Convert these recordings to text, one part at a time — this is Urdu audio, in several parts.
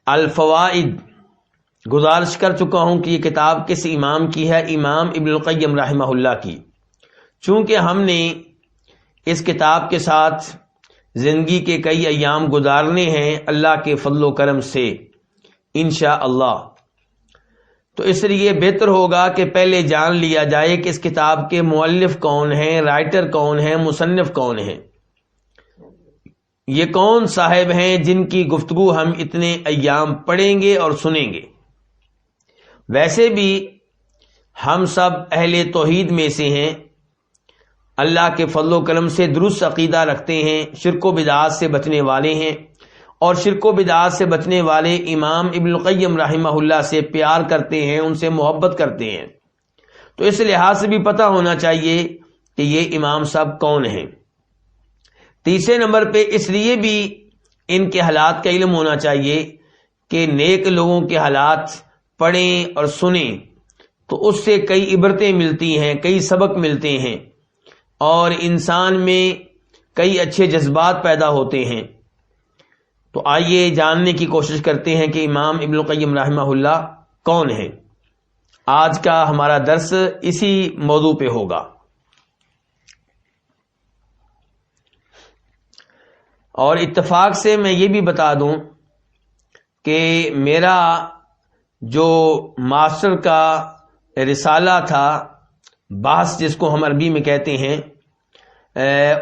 الفوائد گزارش کر چکا ہوں کہ یہ کتاب کس امام کی ہے، امام ابن القیم رحمہ اللہ کی۔ چونکہ ہم نے اس کتاب کے ساتھ زندگی کے کئی ایام گزارنے ہیں اللہ کے فضل و کرم سے انشاءاللہ، تو اس لیے بہتر ہوگا کہ پہلے جان لیا جائے کہ اس کتاب کے مؤلف کون ہیں، رائٹر کون ہیں، مصنف کون ہیں، یہ کون صاحب ہیں جن کی گفتگو ہم اتنے ایام پڑھیں گے اور سنیں گے۔ ویسے بھی ہم سب اہل توحید میں سے ہیں، اللہ کے فضل و کرم سے درست عقیدہ رکھتے ہیں، شرک و بدعات سے بچنے والے ہیں، اور شرک و بدعات سے بچنے والے امام ابن القیم رحمہ اللہ سے پیار کرتے ہیں، ان سے محبت کرتے ہیں۔ تو اس لحاظ سے بھی پتہ ہونا چاہیے کہ یہ امام صاحب کون ہیں۔ تیسرے نمبر پہ اس لیے بھی ان کے حالات کا علم ہونا چاہیے کہ نیک لوگوں کے حالات پڑھیں اور سنیں تو اس سے کئی عبرتیں ملتی ہیں، کئی سبق ملتے ہیں، اور انسان میں کئی اچھے جذبات پیدا ہوتے ہیں۔ تو آئیے جاننے کی کوشش کرتے ہیں کہ امام ابن القیم رحمہ اللہ کون ہیں۔ آج کا ہمارا درس اسی موضوع پہ ہوگا۔ اور اتفاق سے میں یہ بھی بتا دوں کہ میرا جو ماسٹر کا رسالہ تھا، بحث جس کو ہم عربی میں کہتے ہیں،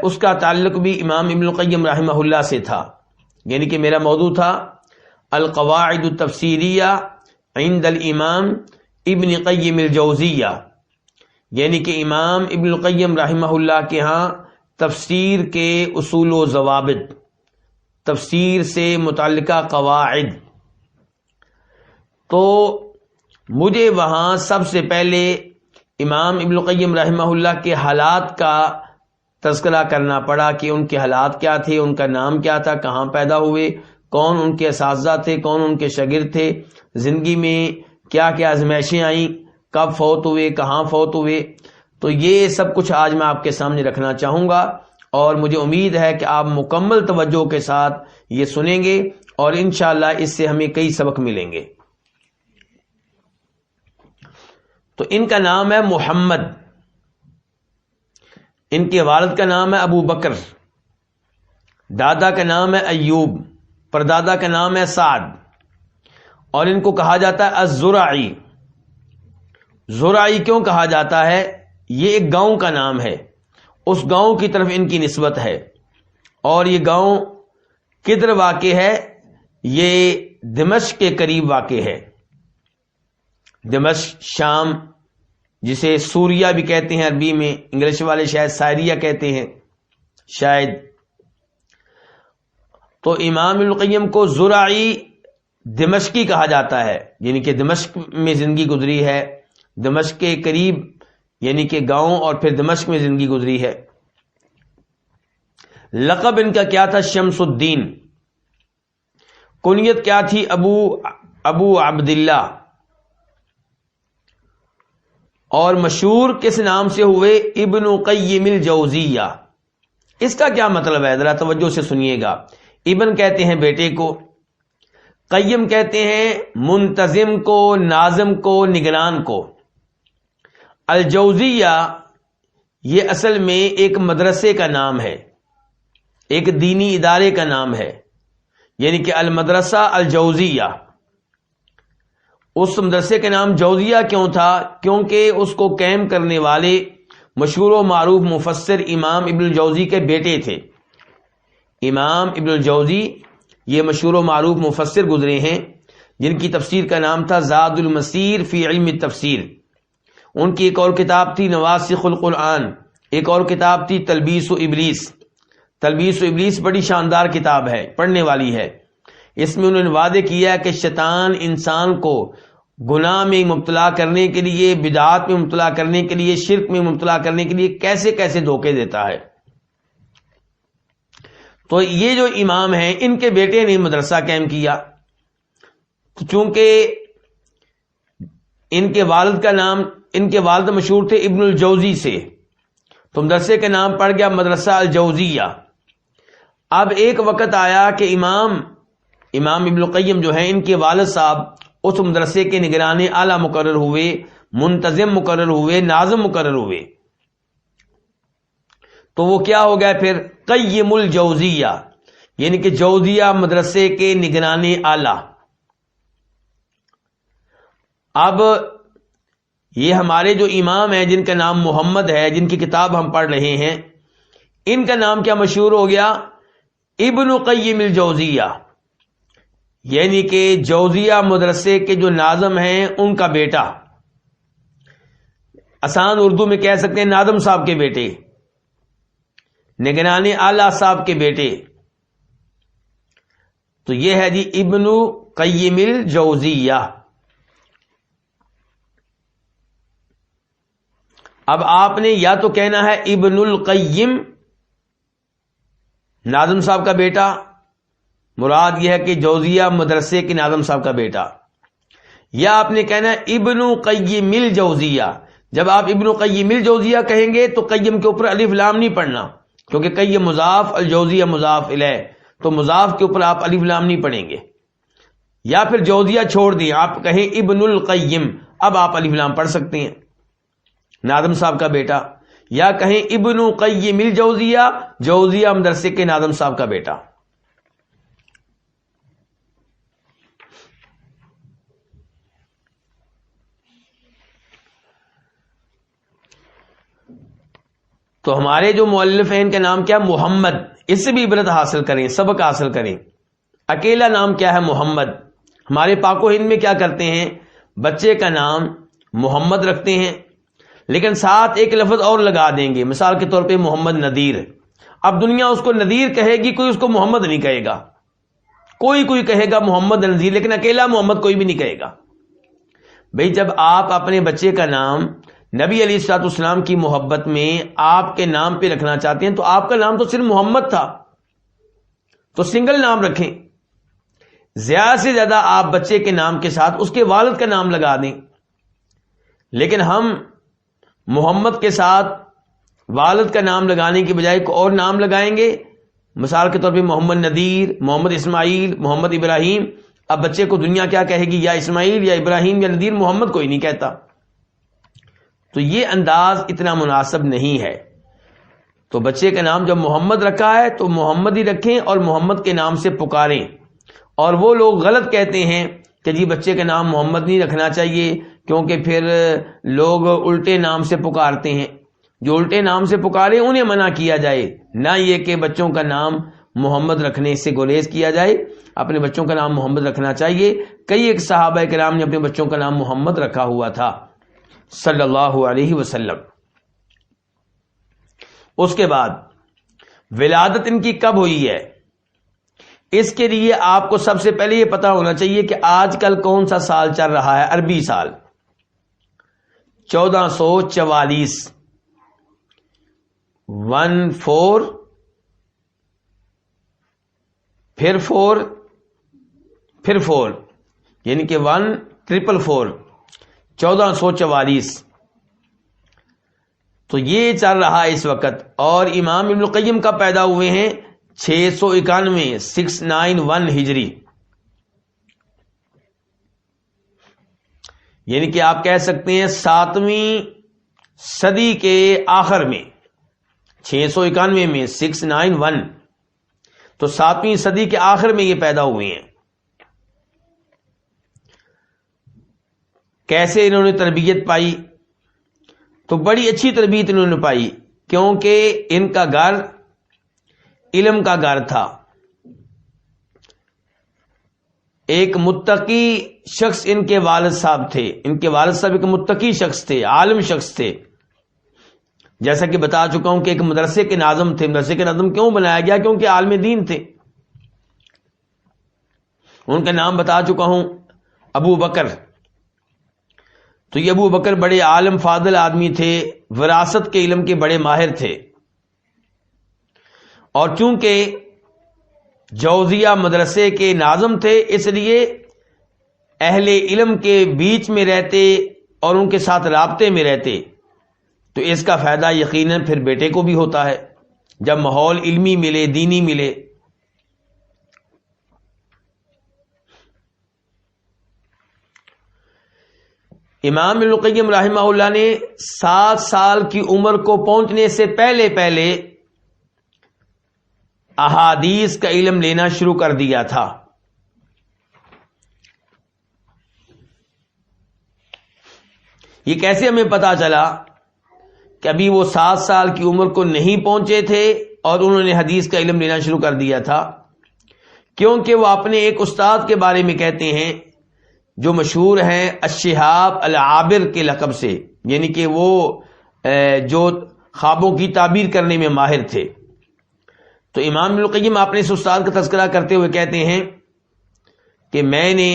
اس کا تعلق بھی امام ابن القیم رحمہ اللہ سے تھا، یعنی کہ میرا موضوع تھا القواعد التفسیریہ عند الامام ابن قیم الجوزیہ، یعنی کہ امام ابن القیم رحمہ اللہ کے ہاں تفسیر کے اصول و ضوابط، تفسیر سے متعلقہ قواعد۔ تو مجھے وہاں سب سے پہلے امام ابن القیم رحمہ اللہ کے حالات کا تذکرہ کرنا پڑا کہ ان کے حالات کیا تھے، ان کا نام کیا تھا، کہاں پیدا ہوئے، کون ان کے اساتذہ تھے، کون ان کے شاگرد تھے، زندگی میں کیا کیا آزمائشیں آئیں، کب فوت ہوئے، کہاں فوت ہوئے۔ تو یہ سب کچھ آج میں آپ کے سامنے رکھنا چاہوں گا، اور مجھے امید ہے کہ آپ مکمل توجہ کے ساتھ یہ سنیں گے اور انشاءاللہ اس سے ہمیں کئی سبق ملیں گے۔ تو ان کا نام ہے محمد، ان کے والد کا نام ہے ابو بکر، دادا کا نام ہے ایوب، پردادا کا نام ہے سعد، اور ان کو کہا جاتا ہے الزرعی۔ زرعی کیوں کہا جاتا ہے؟ یہ ایک گاؤں کا نام ہے، اس گاؤں کی طرف ان کی نسبت ہے، اور یہ گاؤں کدھر واقع ہے؟ یہ دمشق کے قریب واقع ہے۔ دمشق شام، جسے سوریہ بھی کہتے ہیں عربی میں، انگلش والے شاید سائریہ کہتے ہیں شاید۔ تو امام ابن القیم کو زرعی دمشقی کہا جاتا ہے، یعنی کہ دمشق میں زندگی گزری ہے، دمشق کے قریب یعنی کہ گاؤں، اور پھر دمشق میں زندگی گزری ہے۔ لقب ان کا کیا تھا؟ شمس الدین۔ کنیت کیا تھی؟ ابو عبداللہ۔ اور مشہور کس نام سے ہوئے؟ ابن قیم الجوزیہ۔ اس کا کیا مطلب ہے؟ ذرا توجہ سے سنیے گا۔ ابن کہتے ہیں بیٹے کو، قیم کہتے ہیں منتظم کو، ناظم کو، نگران کو۔ الجوزیہ یہ اصل میں ایک مدرسے کا نام ہے، ایک دینی ادارے کا نام ہے، یعنی کہ المدرسہ الجوزیہ۔ اس مدرسے کا نام جوزیہ کیوں تھا؟ کیونکہ اس کو قائم کرنے والے مشہور و معروف مفسر امام ابن الجوزی کے بیٹے تھے۔ امام ابن الجوزی یہ مشہور و معروف مفسر گزرے ہیں، جن کی تفسیر کا نام تھا زاد المسیر فی علم التفسیر۔ ان کی ایک اور کتاب تھی نواسخ القرآن، ایک اور کتاب تھی تلبیس و ابلیس۔ تلبیس و ابلیس بڑی شاندار کتاب ہے، پڑھنے والی ہے۔ اس میں انہوں نے وعدے کیا کہ شیطان انسان کو گناہ میں مبتلا کرنے کے لیے، بدعات میں مبتلا کرنے کے لیے، شرک میں مبتلا کرنے کے لیے کیسے کیسے دھوکے دیتا ہے۔ تو یہ جو امام ہیں، ان کے بیٹے نے مدرسہ قائم کیا۔ چونکہ ان کے والد کا نام، ان کے والد مشہور تھے ابن الجوزی سے، تو مدرسے کا نام پڑ گیا مدرسہ الجوزیہ۔ اب ایک وقت آیا کہ امام امام ابن القیم جو ہیں ان کے والد صاحب اس مدرسے کے نگران اعلیٰ مقرر ہوئے، منتظم مقرر ہوئے، ناظم مقرر ہوئے، تو وہ کیا ہو گیا پھر؟ قیم الجوزیہ، یعنی کہ جوزیہ مدرسے کے نگران اعلیٰ۔ اب یہ ہمارے جو امام ہیں جن کا نام محمد ہے، جن کی کتاب ہم پڑھ رہے ہیں، ان کا نام کیا مشہور ہو گیا؟ ابن قیم الجوزیہ، یعنی کہ جوزیہ مدرسے کے جو ناظم ہیں ان کا بیٹا، آسان اردو میں کہہ سکتے ہیں ناظم صاحب کے بیٹے، نگران اعلیٰ صاحب کے بیٹے، تو یہ ہے جی ابن قیم الجوزیہ۔ اب آپ نے یا تو کہنا ہے ابن القیم ناظم صاحب کا بیٹا، مراد یہ ہے کہ جوزیہ مدرسے کے ناظم صاحب کا بیٹا، یا آپ نے کہنا ہے ابن قیم الجوزیہ۔ جب آپ ابن قیم الجوزیہ کہیں گے تو قیم کے اوپر الف لام نہیں پڑھنا، کیونکہ قیم مضاف، الجوزیہ مضاف الیہ، تو مضاف کے اوپر آپ الف لام نہیں پڑھیں گے۔ یا پھر جوزیہ چھوڑ دیں، آپ کہیں ابن القیم، اب آپ الف لام پڑھ سکتے ہیں، ناظم صاحب کا بیٹا، یا کہیں ابن قیم الجوزیہ، جوزیہ مدرسے کے ناظم صاحب کا بیٹا۔ تو ہمارے جو مؤلف ہیں ان کا نام کیا؟ محمد۔ اس سے بھی عبرت حاصل کریں، سبق حاصل کریں۔ اکیلا نام کیا ہے؟ محمد۔ ہمارے پاک و ہند میں کیا کرتے ہیں؟ بچے کا نام محمد رکھتے ہیں، لیکن ساتھ ایک لفظ اور لگا دیں گے، مثال کے طور پہ محمد نذیر۔ اب دنیا اس کو نذیر کہے گی، کوئی اس کو محمد نہیں کہے گا، کوئی کہے گا محمد نذیر، لیکن اکیلا محمد کوئی بھی نہیں کہے گا۔ بھئی جب آپ اپنے بچے کا نام نبی علیہ الصلوۃ والسلام کی محبت میں آپ کے نام پہ رکھنا چاہتے ہیں تو آپ کا نام تو صرف محمد تھا، تو سنگل نام رکھیں۔ زیادہ سے زیادہ آپ بچے کے نام کے ساتھ اس کے والد کا نام لگا دیں، لیکن ہم محمد کے ساتھ والد کا نام لگانے کی بجائے کوئی اور نام لگائیں گے، مثال کے طور پہ محمد نذیر، محمد اسماعیل، محمد ابراہیم۔ اب بچے کو دنیا کیا کہے گی؟ یا اسماعیل یا ابراہیم یا نذیر، محمد کوئی نہیں کہتا۔ تو یہ انداز اتنا مناسب نہیں ہے۔ تو بچے کا نام جب محمد رکھا ہے تو محمد ہی رکھیں اور محمد کے نام سے پکاریں۔ اور وہ لوگ غلط کہتے ہیں کہ جی بچے کا نام محمد نہیں رکھنا چاہیے کیونکہ پھر لوگ الٹے نام سے پکارتے ہیں، جو الٹے نام سے پکارے انہیں منع کیا جائے، نہ یہ کہ بچوں کا نام محمد رکھنے سے گریز کیا جائے۔ اپنے بچوں کا نام محمد رکھنا چاہیے۔ کئی ایک صحابہ کرام نے اپنے بچوں کا نام محمد رکھا ہوا تھا صلی اللہ علیہ وسلم۔ اس کے بعد ولادت ان کی کب ہوئی ہے، اس کے لیے آپ کو سب سے پہلے یہ پتا ہونا چاہیے کہ آج کل کون سا سال چل رہا ہے۔ عربی سال 1444، 14 پھر 4 پھر 4، یعنی کہ 1444، 1444۔ تو یہ چل رہا ہے اس وقت۔ اور امام ابن القیم کا پیدا ہوئے ہیں 691، 691 ہجری، یعنی کہ آپ کہہ سکتے ہیں 7ویں صدی کے آخر میں، 691 میں 691، تو 7ویں صدی کے آخر میں یہ پیدا ہوئے ہیں۔ کیسے انہوں نے تربیت پائی؟ تو بڑی اچھی تربیت انہوں نے پائی، کیونکہ ان کا گھر علم کا گھر تھا۔ ایک متقی شخص ان کے والد صاحب تھے، ان کے والد صاحب ایک متقی شخص تھے، عالم شخص تھے۔ جیسا کہ بتا چکا ہوں کہ ایک مدرسے کے ناظم تھے۔ مدرسے کے ناظم کیوں بنایا گیا؟ کیونکہ عالم دین تھے۔ ان کا نام بتا چکا ہوں، ابو بکر۔ تو یہ ابو بکر بڑے عالم فاضل آدمی تھے، وراثت کے علم کے بڑے ماہر تھے۔ اور چونکہ جوزیہ مدرسے کے ناظم تھے، اس لیے اہل علم کے بیچ میں رہتے اور ان کے ساتھ رابطے میں رہتے، تو اس کا فائدہ یقیناً پھر بیٹے کو بھی ہوتا ہے جب ماحول علمی ملے، دینی ملے۔ امام ابن القیم رحمہ اللہ نے 7 سال کی عمر کو پہنچنے سے پہلے پہلے احادیث کا علم لینا شروع کر دیا تھا. یہ کیسے ہمیں پتا چلا کہ ابھی وہ 7 سال کی عمر کو نہیں پہنچے تھے اور انہوں نے حدیث کا علم لینا شروع کر دیا تھا؟ کیونکہ وہ اپنے ایک استاد کے بارے میں کہتے ہیں جو مشہور ہیں الشہاب العابر کے لقب سے، یعنی کہ وہ جو خوابوں کی تعبیر کرنے میں ماہر تھے. تو امام ابن القیم اپنے اس استاد کا تذکرہ کرتے ہوئے کہتے ہیں کہ میں نے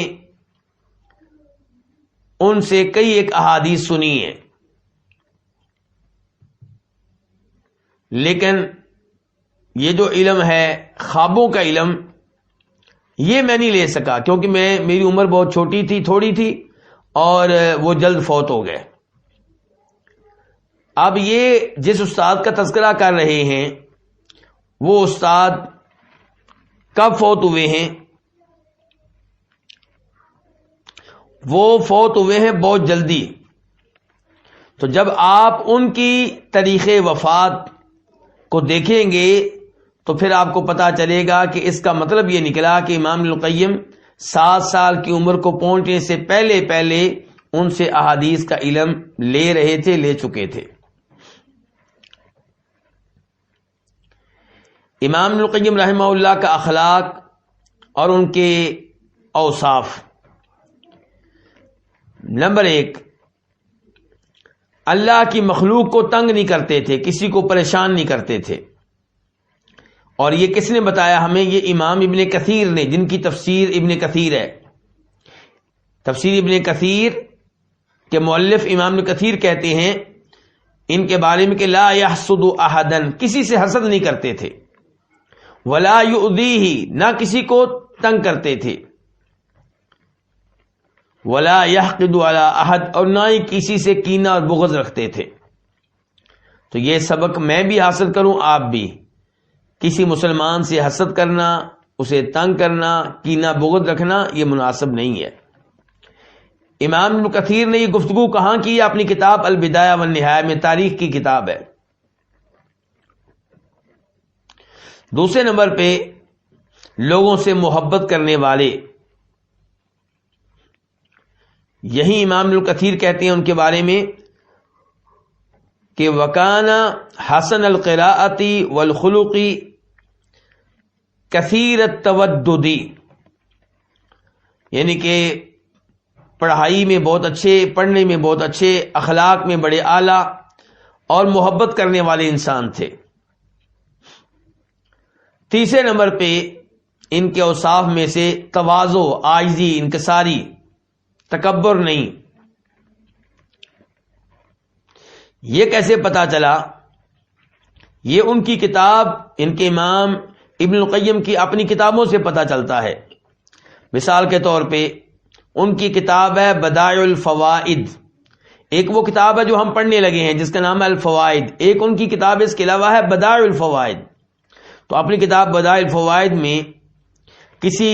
ان سے کئی ایک احادیث سنی ہیں، لیکن یہ جو علم ہے خوابوں کا علم یہ میں نہیں لے سکا، کیونکہ میری عمر بہت چھوٹی تھی، تھوڑی تھی، اور وہ جلد فوت ہو گئے. اب یہ جس استاد کا تذکرہ کر رہے ہیں وہ استاد کب فوت ہوئے ہیں؟ وہ فوت ہوئے ہیں بہت جلدی. تو جب آپ ان کی تاریخ وفات کو دیکھیں گے تو پھر آپ کو پتا چلے گا کہ اس کا مطلب یہ نکلا کہ امام ابن القیم 7 سال کی عمر کو پہنچنے سے پہلے پہلے ان سے احادیث کا علم لے رہے تھے، لے چکے تھے. امام ابن القیم رحمہ اللہ کا اخلاق اور ان کے اوصاف: نمبر 1، اللہ کی مخلوق کو تنگ نہیں کرتے تھے، کسی کو پریشان نہیں کرتے تھے. اور یہ کس نے بتایا ہمیں؟ یہ امام ابن کثیر نے، جن کی تفسیر ابن کثیر ہے. تفسیر ابن کثیر کے مؤلف امام ابن کثیر کہتے ہیں ان کے بارے میں کہ لا یحسد احدا، کسی سے حسد نہیں کرتے تھے، ولا یؤذیہ، نہ کسی کو تنگ کرتے تھے، ولا یحقد علی احد، اور نہ ہی کسی سے کینہ اور بغض رکھتے تھے. تو یہ سبق میں بھی حاصل کروں، آپ بھی. کسی مسلمان سے حسد کرنا، اسے تنگ کرنا، کینہ بغض رکھنا یہ مناسب نہیں ہے. امام ابن کثیر نے یہ گفتگو کہاں کی؟ اپنی کتاب البدایہ والنہایہ میں، تاریخ کی کتاب ہے. دوسرے نمبر پہ لوگوں سے محبت کرنے والے، یہی امام ابن کثیر کہتے ہیں ان کے بارے میں کہ وکانا حسن القراءۃ والخلق کثیر التودد، یعنی کہ پڑھائی میں بہت اچھے، پڑھنے میں بہت اچھے، اخلاق میں بڑے اعلیٰ اور محبت کرنے والے انسان تھے. تیسرے نمبر پہ ان کے اوصاف میں سے تواضع، عاجزی، انکساری، تکبر نہیں. یہ کیسے پتا چلا؟ یہ ان کی کتاب، ان کے امام ابن القیم کی اپنی کتابوں سے پتا چلتا ہے. مثال کے طور پہ ان کی کتاب ہے بدائع الفوائد، ایک وہ کتاب ہے جو ہم پڑھنے لگے ہیں جس کا نام ہے الفوائد، ایک ان کی کتاب اس کے علاوہ ہے بدائع الفوائد. تو اپنی کتاب بدائع الفوائد میں کسی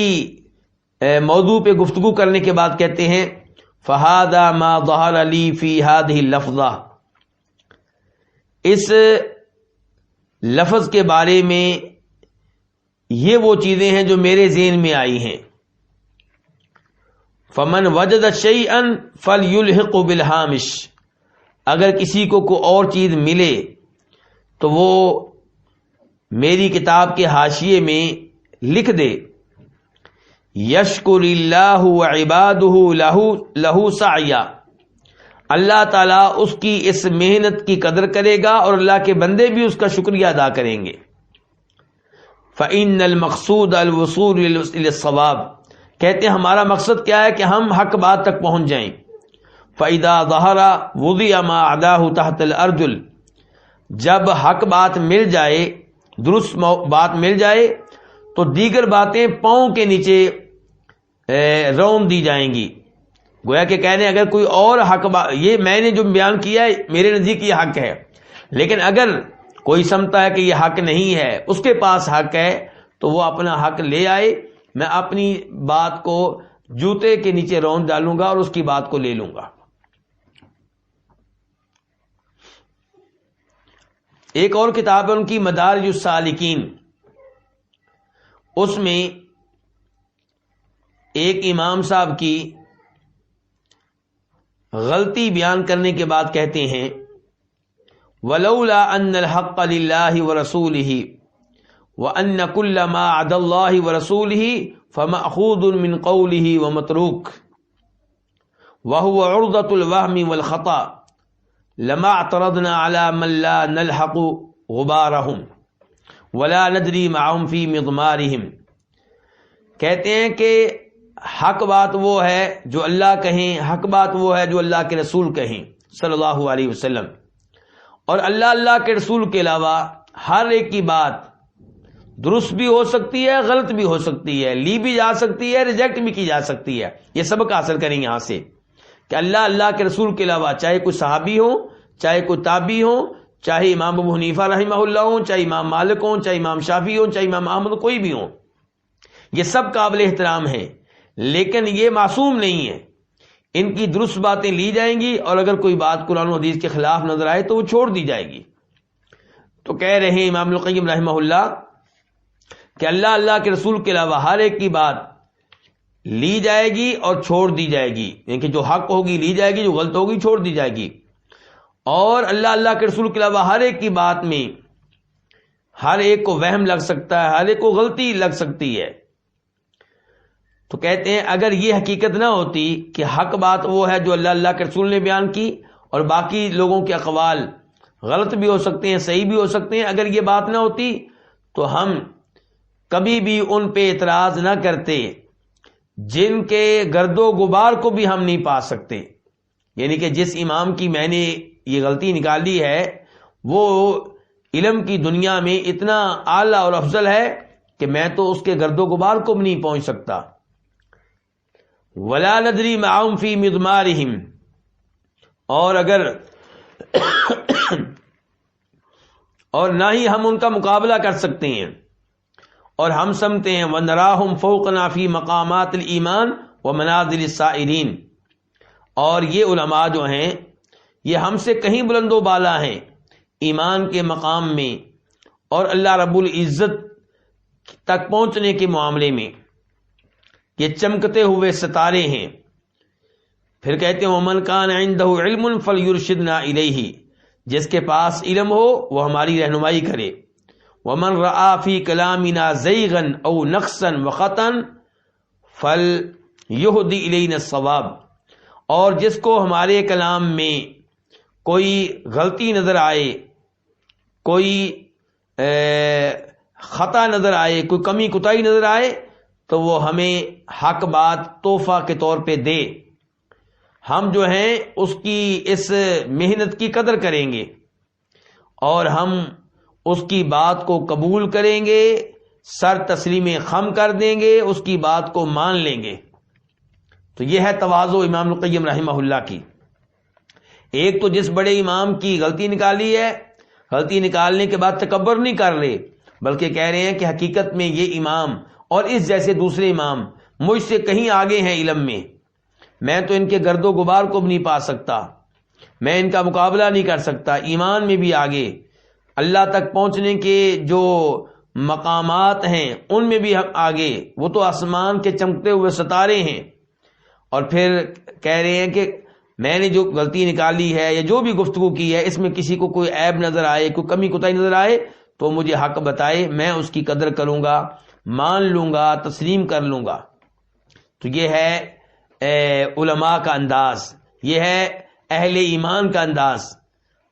موضوع پہ گفتگو کرنے کے بعد کہتے ہیں فہذا ما ظہر لی فی ہذہ اللفظہ، اس لفظ کے بارے میں یہ وہ چیزیں ہیں جو میرے ذہن میں آئی ہیں. فمن وجد شیئا فلیلحق بالہامش، اگر کسی کو کوئی اور چیز ملے تو وہ میری کتاب کے حاشیے میں لکھ دے. یشکر اللہ وعبادہ لہ سعیا، اللہ تعالیٰ اس کی اس محنت کی قدر کرے گا اور اللہ کے بندے بھی اس کا شکریہ ادا کریں گے. فإن المقصود الوصول إلى الصواب، کہتے ہیں ہمارا مقصد کیا ہے کہ ہم حق بات تک پہنچ جائیں. فإذا ظہر وضع ما عداہ تحت الأرجل، جب حق بات مل جائے، درست بات مل جائے تو دیگر باتیں پاؤں کے نیچے رون دی جائیں گی. گویا کہ کہنے اگر کوئی اور حق یہ میں نے جو بیان کیا ہے میرے نزدیک یہ حق ہے، لیکن اگر کوئی سمجھتا ہے کہ یہ حق نہیں ہے، اس کے پاس حق ہے، تو وہ اپنا حق لے آئے، میں اپنی بات کو جوتے کے نیچے رون ڈالوں گا اور اس کی بات کو لے لوں گا. ایک اور کتاب ہے ان کی مدارج السالکین، اس میں ایک امام صاحب کی غلطی بیان کرنے کے بعد کہتے ہیں ولولا ان الحق للہ ورسولہ وان کل ما عدا اللہ ورسولہ فمأخوذ من قولہ ومتروک وهو عرضة الوهم والخطأ لما اعترضنا على من لا نلحق غبارهم ولا ندري معهم في مضمارهم. کہتے ہیں کہ حق بات وہ ہے جو اللہ کہیں، حق بات وہ ہے جو اللہ کے رسول کہیں صلی اللہ علیہ وسلم، اور اللہ کے رسول کے علاوہ ہر ایک کی بات درست بھی ہو سکتی ہے، غلط بھی ہو سکتی ہے، لی بھی جا سکتی ہے، ریجیکٹ بھی کی جا سکتی ہے. یہ سبق حاصل کریں یہاں سے کہ اللہ کے رسول کے علاوہ چاہے کوئی صحابی ہو، چاہے کوئی تابعی ہو، چاہے امام ابو حنیفہ رحمہ اللہ ہوں، چاہے امام مالک ہوں، چاہے امام شافعی ہوں، چاہے امام احمد، کوئی بھی ہوں، یہ سب قابل احترام ہیں، لیکن یہ معصوم نہیں ہے. ان کی درست باتیں لی جائیں گی اور اگر کوئی بات قرآن و حدیث کے خلاف نظر آئے تو وہ چھوڑ دی جائے گی. تو کہہ رہے ہیں امام القیم رحمہ اللہ کہ اللہ کے رسول کے علاوہ ہر ایک کی بات لی جائے گی اور چھوڑ دی جائے گی، یعنی کہ جو حق ہوگی لی جائے گی، جو غلط ہوگی چھوڑ دی جائے گی. اور اللہ کے رسول کے علاوہ ہر ایک کی بات میں ہر ایک کو وہم لگ سکتا ہے، ہر ایک کو غلطی لگ سکتی ہے. تو کہتے ہیں اگر یہ حقیقت نہ ہوتی کہ حق بات وہ ہے جو اللہ کے رسول نے بیان کی اور باقی لوگوں کے اقوال غلط بھی ہو سکتے ہیں، صحیح بھی ہو سکتے ہیں، اگر یہ بات نہ ہوتی تو ہم کبھی بھی ان پہ اعتراض نہ کرتے جن کے گرد و غبار کو بھی ہم نہیں پا سکتے. یعنی کہ جس امام کی میں نے یہ غلطی نکالی ہے وہ علم کی دنیا میں اتنا اعلیٰ اور افضل ہے کہ میں تو اس کے گرد و غبار کو بھی نہیں پہنچ سکتا. ولا ندری معهم فی مضمارهم، اور اگر اور نہ ہی ہم ان کا مقابلہ کر سکتے ہیں، اور ہم سمتے ہیں وَنَرَاهُمْ فَوْقَنَا فِي مَقَامَاتِ الْإِيمَانِ وَمَنَازِلِ السَّائِرِينَ، اور یہ علماء جو ہیں یہ ہم سے کہیں بلند و بالا ہیں ایمان کے مقام میں اور اللہ رب العزت تک پہنچنے کے معاملے میں، یہ چمکتے ہوئے ستارے ہیں. پھر کہتے ہیں وَمَنْ كَانَ عِنْدَهُ عِلْمٌ فَلْيُرْشِدْنَا إِلَيْهِ، جس کے پاس علم ہو وہ ہماری رہنمائی کرے. وَمَنْ رَآ فِي كَلَامِنَا زَيْغًا أَوْ نَقْصًا وَخَطًا فَلْيُهْدِ إِلَيْنَا الصَّوَابَ، اور جس کو ہمارے کلام میں کوئی غلطی نظر آئے، کوئی خطا نظر آئے، کوئی کمی کوتاہی نظر آئے تو وہ ہمیں حق بات تحفہ کے طور پہ دے. ہم جو ہیں اس کی اس محنت کی قدر کریں گے اور ہم اس کی بات کو قبول کریں گے، سر تسلیم خم کر دیں گے، اس کی بات کو مان لیں گے. تو یہ ہے تواضع امام القیم رحمہ اللہ کی. ایک تو جس بڑے امام کی غلطی نکالی ہے، غلطی نکالنے کے بعد تکبر نہیں کر رہے بلکہ کہہ رہے ہیں کہ حقیقت میں یہ امام اور اس جیسے دوسرے امام مجھ سے کہیں آگے ہیں علم میں، میں تو ان کے گرد و غبار کو بھی نہیں پا سکتا، میں ان کا مقابلہ نہیں کر سکتا. ایمان میں بھی آگے، اللہ تک پہنچنے کے جو مقامات ہیں ان میں بھی ہم آگے، وہ تو آسمان کے چمکتے ہوئے ستارے ہیں. اور پھر کہہ رہے ہیں کہ میں نے جو غلطی نکالی ہے یا جو بھی گفتگو کی ہے اس میں کسی کو کوئی عیب نظر آئے، کوئی کمی کوتاہی نظر آئے تو مجھے حق بتائے، میں اس کی قدر کروں گا، مان لوں گا، تسلیم کر لوں گا. تو یہ ہے علماء کا انداز، یہ ہے اہل ایمان کا انداز.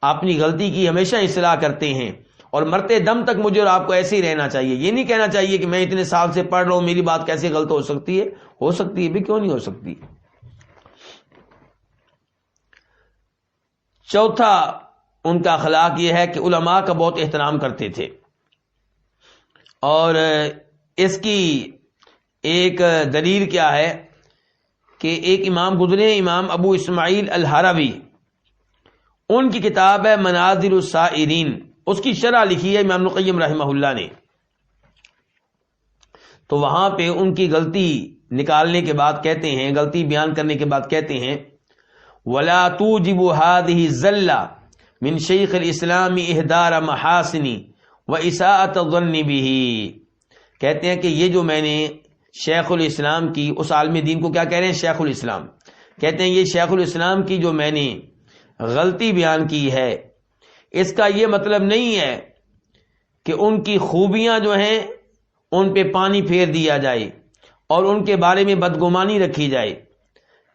اپنی غلطی کی ہمیشہ اصلاح کرتے ہیں اور مرتے دم تک مجھے اور آپ کو ایسے ہی رہنا چاہیے. یہ نہیں کہنا چاہیے کہ میں اتنے سال سے پڑھ رہا ہوں، میری بات کیسے غلط ہو سکتی ہے. ہو سکتی ہے بھی، کیوں نہیں ہو سکتی. چوتھا ان کا اخلاق یہ ہے کہ علماء کا بہت احترام کرتے تھے، اور اس کی ایک دلیل کیا ہے کہ ایک امام گزرے، امام ابو اسماعیل الحروی، ان کی کتاب ہے منازل السائرین، اس کی شرح لکھی ہے امام القیم رحمہ اللہ نے. تو وہاں پہ ان کی غلطی نکالنے کے بعد کہتے ہیں، غلطی بیان کرنے کے بعد کہتے ہیں وَلَا تُوجِبُ هَذِهِ الزَّلَّةَ من شیخ الاسلام احدار محاسنی و اساءۃ الظن به، کہتے ہیں کہ یہ جو میں نے شیخ الاسلام کی، اس عالم دین کو کیا کہہ رہے ہیں؟ شیخ الاسلام کہتے ہیں یہ شیخ الاسلام کی جو میں نے غلطی بیان کی ہے، اس کا یہ مطلب نہیں ہے کہ ان کی خوبیاں جو ہیں ان پہ پانی پھیر دیا جائے اور ان کے بارے میں بدگمانی رکھی جائے.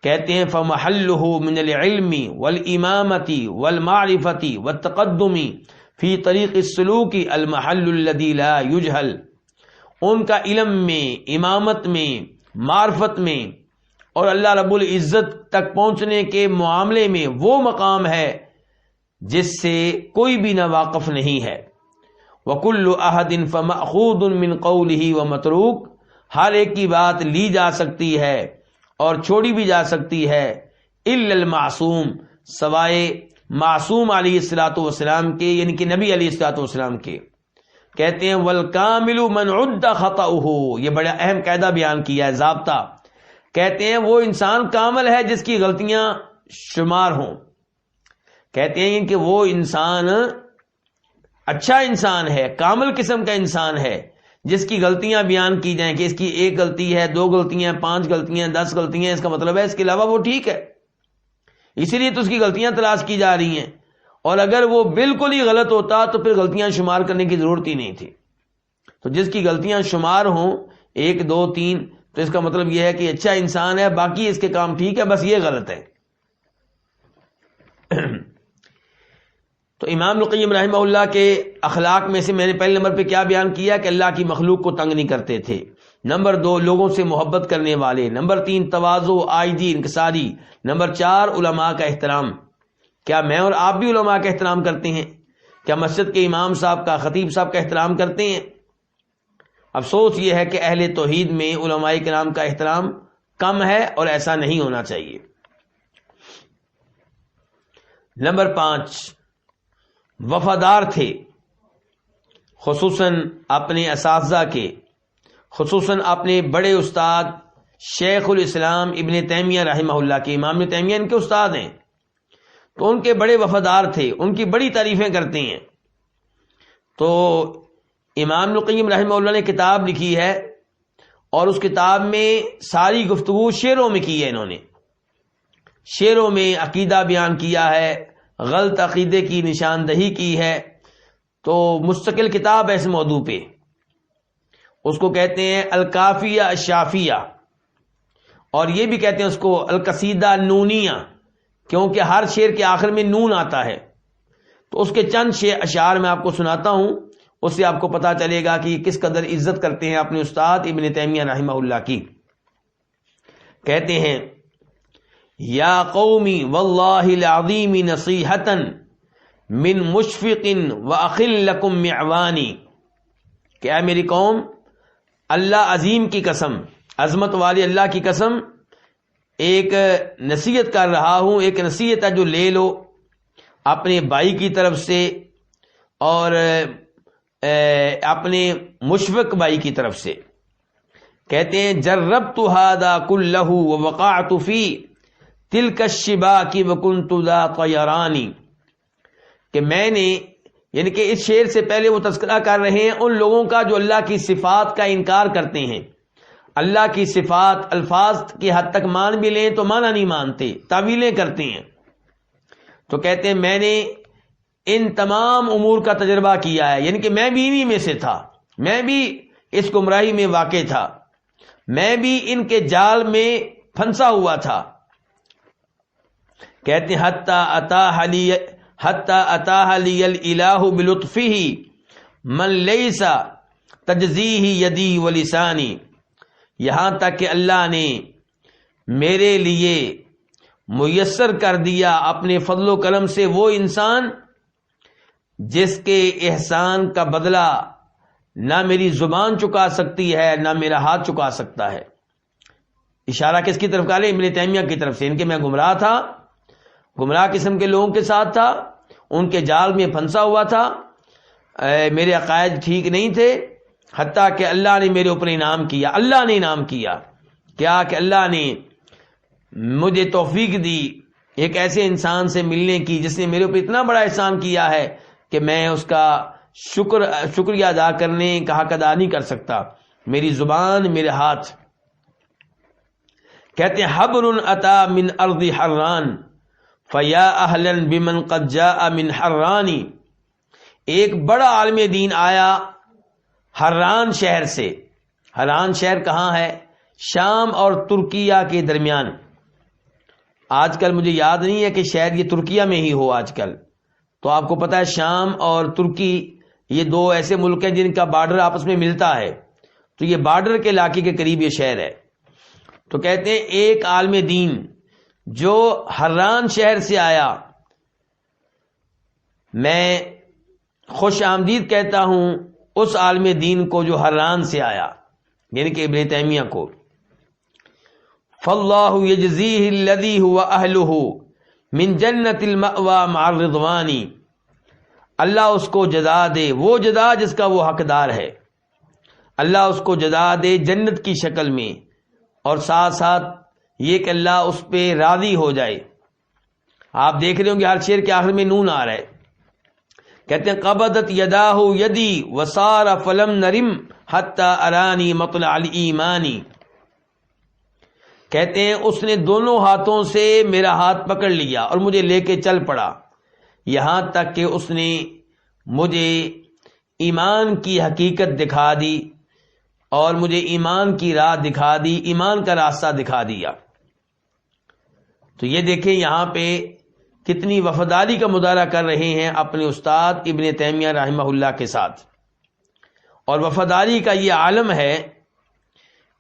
کہتے ہیں فمحلہ من العلم والامامۃ والمعرفۃ والتقدم فی طریق السلوک المحل الذی لا یجہل، ان کا علم میں، امامت میں، معرفت میں اور اللہ رب العزت تک پہنچنے کے معاملے میں وہ مقام ہے جس سے کوئی بھی ناواقف نہیں ہے. وَكُلُّ أَحَدٍ فَمَأْخُوذٌ مِّن قَوْلِهِ وَمَتْرُوكٌ، ہر ایک کی بات لی جا سکتی ہے اور چھوڑی بھی جا سکتی ہے، الا المعصوم، سوائے معصوم علیہ الصلوۃ والسلام کے، یعنی کہ نبی علیہ الصلوۃ والسلام کے. کہتے ہیں والکامل من عد خطأہ، یہ بڑا اہم قاعدہ بیان کیا ہے، ضابطہ. کہتے ہیں وہ انسان کامل ہے جس کی غلطیاں شمار ہوں. کہتے ہیں کہ وہ انسان اچھا انسان ہے، کامل قسم کا انسان ہے جس کی غلطیاں بیان کی جائیں کہ اس کی ایک غلطی ہے، 2 غلطیاں، 5 غلطیاں، 10 غلطیاں، اس کا مطلب ہے اس کے علاوہ وہ ٹھیک ہے، اسی لیے تو اس کی غلطیاں تلاش کی جا رہی ہیں. اور اگر وہ بالکل ہی غلط ہوتا تو پھر غلطیاں شمار کرنے کی ضرورت ہی نہیں تھی. تو جس کی غلطیاں شمار ہوں 1 2 3 تو اس کا مطلب یہ ہے کہ اچھا انسان ہے، باقی اس کے کام ٹھیک ہے، بس یہ غلط ہے. تو امام القیم رحمہ اللہ کے اخلاق میں سے میں نے پہلے نمبر پہ کیا بیان کیا کہ اللہ کی مخلوق کو تنگ نہیں کرتے تھے. نمبر 2 لوگوں سے محبت کرنے والے. نمبر 3 تواضع، عاجزی، انکساری. نمبر 4 علماء کا احترام. کیا میں اور آپ بھی علماء کا احترام کرتے ہیں؟ کیا مسجد کے امام صاحب کا، خطیب صاحب کا احترام کرتے ہیں؟ افسوس یہ ہے کہ اہل توحید میں علماء کرام کا احترام کم ہے اور ایسا نہیں ہونا چاہیے. نمبر 5 وفادار تھے، خصوصاً اپنے اساتذہ کے، خصوصاً اپنے بڑے استاد شیخ الاسلام ابن تیمیہ رحمہ اللہ کے. امام ابن تیمیہ ان کے استاد ہیں، تو ان کے بڑے وفادار تھے، ان کی بڑی تعریفیں کرتے ہیں. تو امام القیم رحمہ اللہ نے کتاب لکھی ہے اور اس کتاب میں ساری گفتگو شعروں میں کی ہے. انہوں نے شعروں میں عقیدہ بیان کیا ہے، غلط عقیدے کی نشاندہی کی ہے. تو مستقل کتاب ہے اس موضوع پہ، اس کو کہتے ہیں الکافیہ الشافیہ، اور یہ بھی کہتے ہیں اس کو القصیدہ نونیہ، کیونکہ ہر شعر کے آخر میں نون آتا ہے. تو اس کے چند اشعار میں آپ کو سناتا ہوں، اس سے آپ کو پتا چلے گا کہ یہ کس قدر عزت کرتے ہیں اپنے استاد ابن تیمیہ رحمہ اللہ کی. کہتے ہیں یا قومی واللہ العظیم نصیحتا من مشفق واخل لکم معوانی، کہ اے میری قوم، اللہ عظیم کی قسم، عظمت والے اللہ کی قسم، ایک نصیحت کر رہا ہوں، ایک نصیحت ہے جو لے لو اپنے بھائی کی طرف سے اور اپنے مشفق بھائی کی طرف سے. کہتے ہیں جربت هذا كله ووقعت في تلك الشباك وكنت ذا طيران، کہ میں نے، یعنی کہ اس شعر سے پہلے وہ تذکرہ کر رہے ہیں ان لوگوں کا جو اللہ کی صفات کا انکار کرتے ہیں. اللہ کی صفات الفاظ کی حد تک مان بھی لیں تو مانا نہیں مانتے، تعویلیں کرتے ہیں. تو کہتے ہیں میں نے ان تمام امور کا تجربہ کیا ہے، یعنی کہ میں بھی انہی میں سے تھا، میں بھی اس گمراہی میں واقع تھا، میں بھی ان کے جال میں پھنسا ہوا تھا. کہتے ہیں حتی اتاہ لی الالہ بلطفہ من لیس تجزیہ یدی ولسانی، یہاں تک کہ اللہ نے میرے لیے میسر کر دیا اپنے فضل و کرم سے وہ انسان جس کے احسان کا بدلہ نہ میری زبان چکا سکتی ہے نہ میرا ہاتھ چکا سکتا ہے. اشارہ کس کی طرف کرے؟ ابن تیمیہ کی طرف سے. ان کے میں گمراہ تھا، گمراہ قسم کے لوگوں کے ساتھ تھا، ان کے جال میں پھنسا ہوا تھا، میرے عقائد ٹھیک نہیں تھے، حتیٰ کہ اللہ نے میرے اوپر انعام کیا. اللہ نے انعام کیا کیا؟ کہ اللہ نے مجھے توفیق دی ایک ایسے انسان سے ملنے کی جس نے میرے اوپر اتنا بڑا احسان کیا ہے کہ میں اس کا شکریہ ادا کرنے کا حق ادا نہیں کر سکتا. میری زبان، میرے ہاتھ. کہتے ہیں حبر اتا من ارض حران فیا اہلا بمن قد جاء من حرانی. ایک بڑا عالم دین آیا حران شہر سے. حران شہر کہاں ہے؟ شام اور ترکیہ کے درمیان. آج کل مجھے یاد نہیں ہے کہ شاید یہ ترکیہ میں ہی ہو آج کل. تو آپ کو پتا ہے شام اور ترکی یہ دو ایسے ملک ہیں جن کا بارڈر آپس میں ملتا ہے. تو یہ بارڈر کے علاقے کے قریب یہ شہر ہے. تو کہتے ہیں ایک عالم دین جو حران شہر سے آیا، میں خوش آمدید کہتا ہوں اس عالم دین کو جو حران سے آیا، یعنی کہ ابن تیمیہ کو. فاللہ یجزیہ الذی هو اہلہ من جنت المأوى مع الرضوان. اللہ اس کو جزا دے، وہ جزا جس کا وہ حقدار ہے. اللہ اس کو جزا دے جنت کی شکل میں، اور ساتھ ساتھ یہ کہ اللہ اس پہ راضی ہو جائے. آپ دیکھ رہے ہوں گے ہر شعر کے آخر میں نون آ رہا ہے. کہتے ہیں قبضت یداہ یدی وصار فلم نرم حتی ارانی مطلع الایمانی. کہتے ہیں اس نے دونوں ہاتھوں سے میرا ہاتھ پکڑ لیا اور مجھے لے کے چل پڑا، یہاں تک کہ اس نے مجھے ایمان کی حقیقت دکھا دی اور مجھے ایمان کی راہ دکھا دی، ایمان کا راستہ دکھا دیا. تو یہ دیکھیں یہاں پہ کتنی وفاداری کا مظاہرہ کر رہے ہیں اپنے استاد ابن تیمیہ رحمہ اللہ کے ساتھ. اور وفاداری کا یہ عالم ہے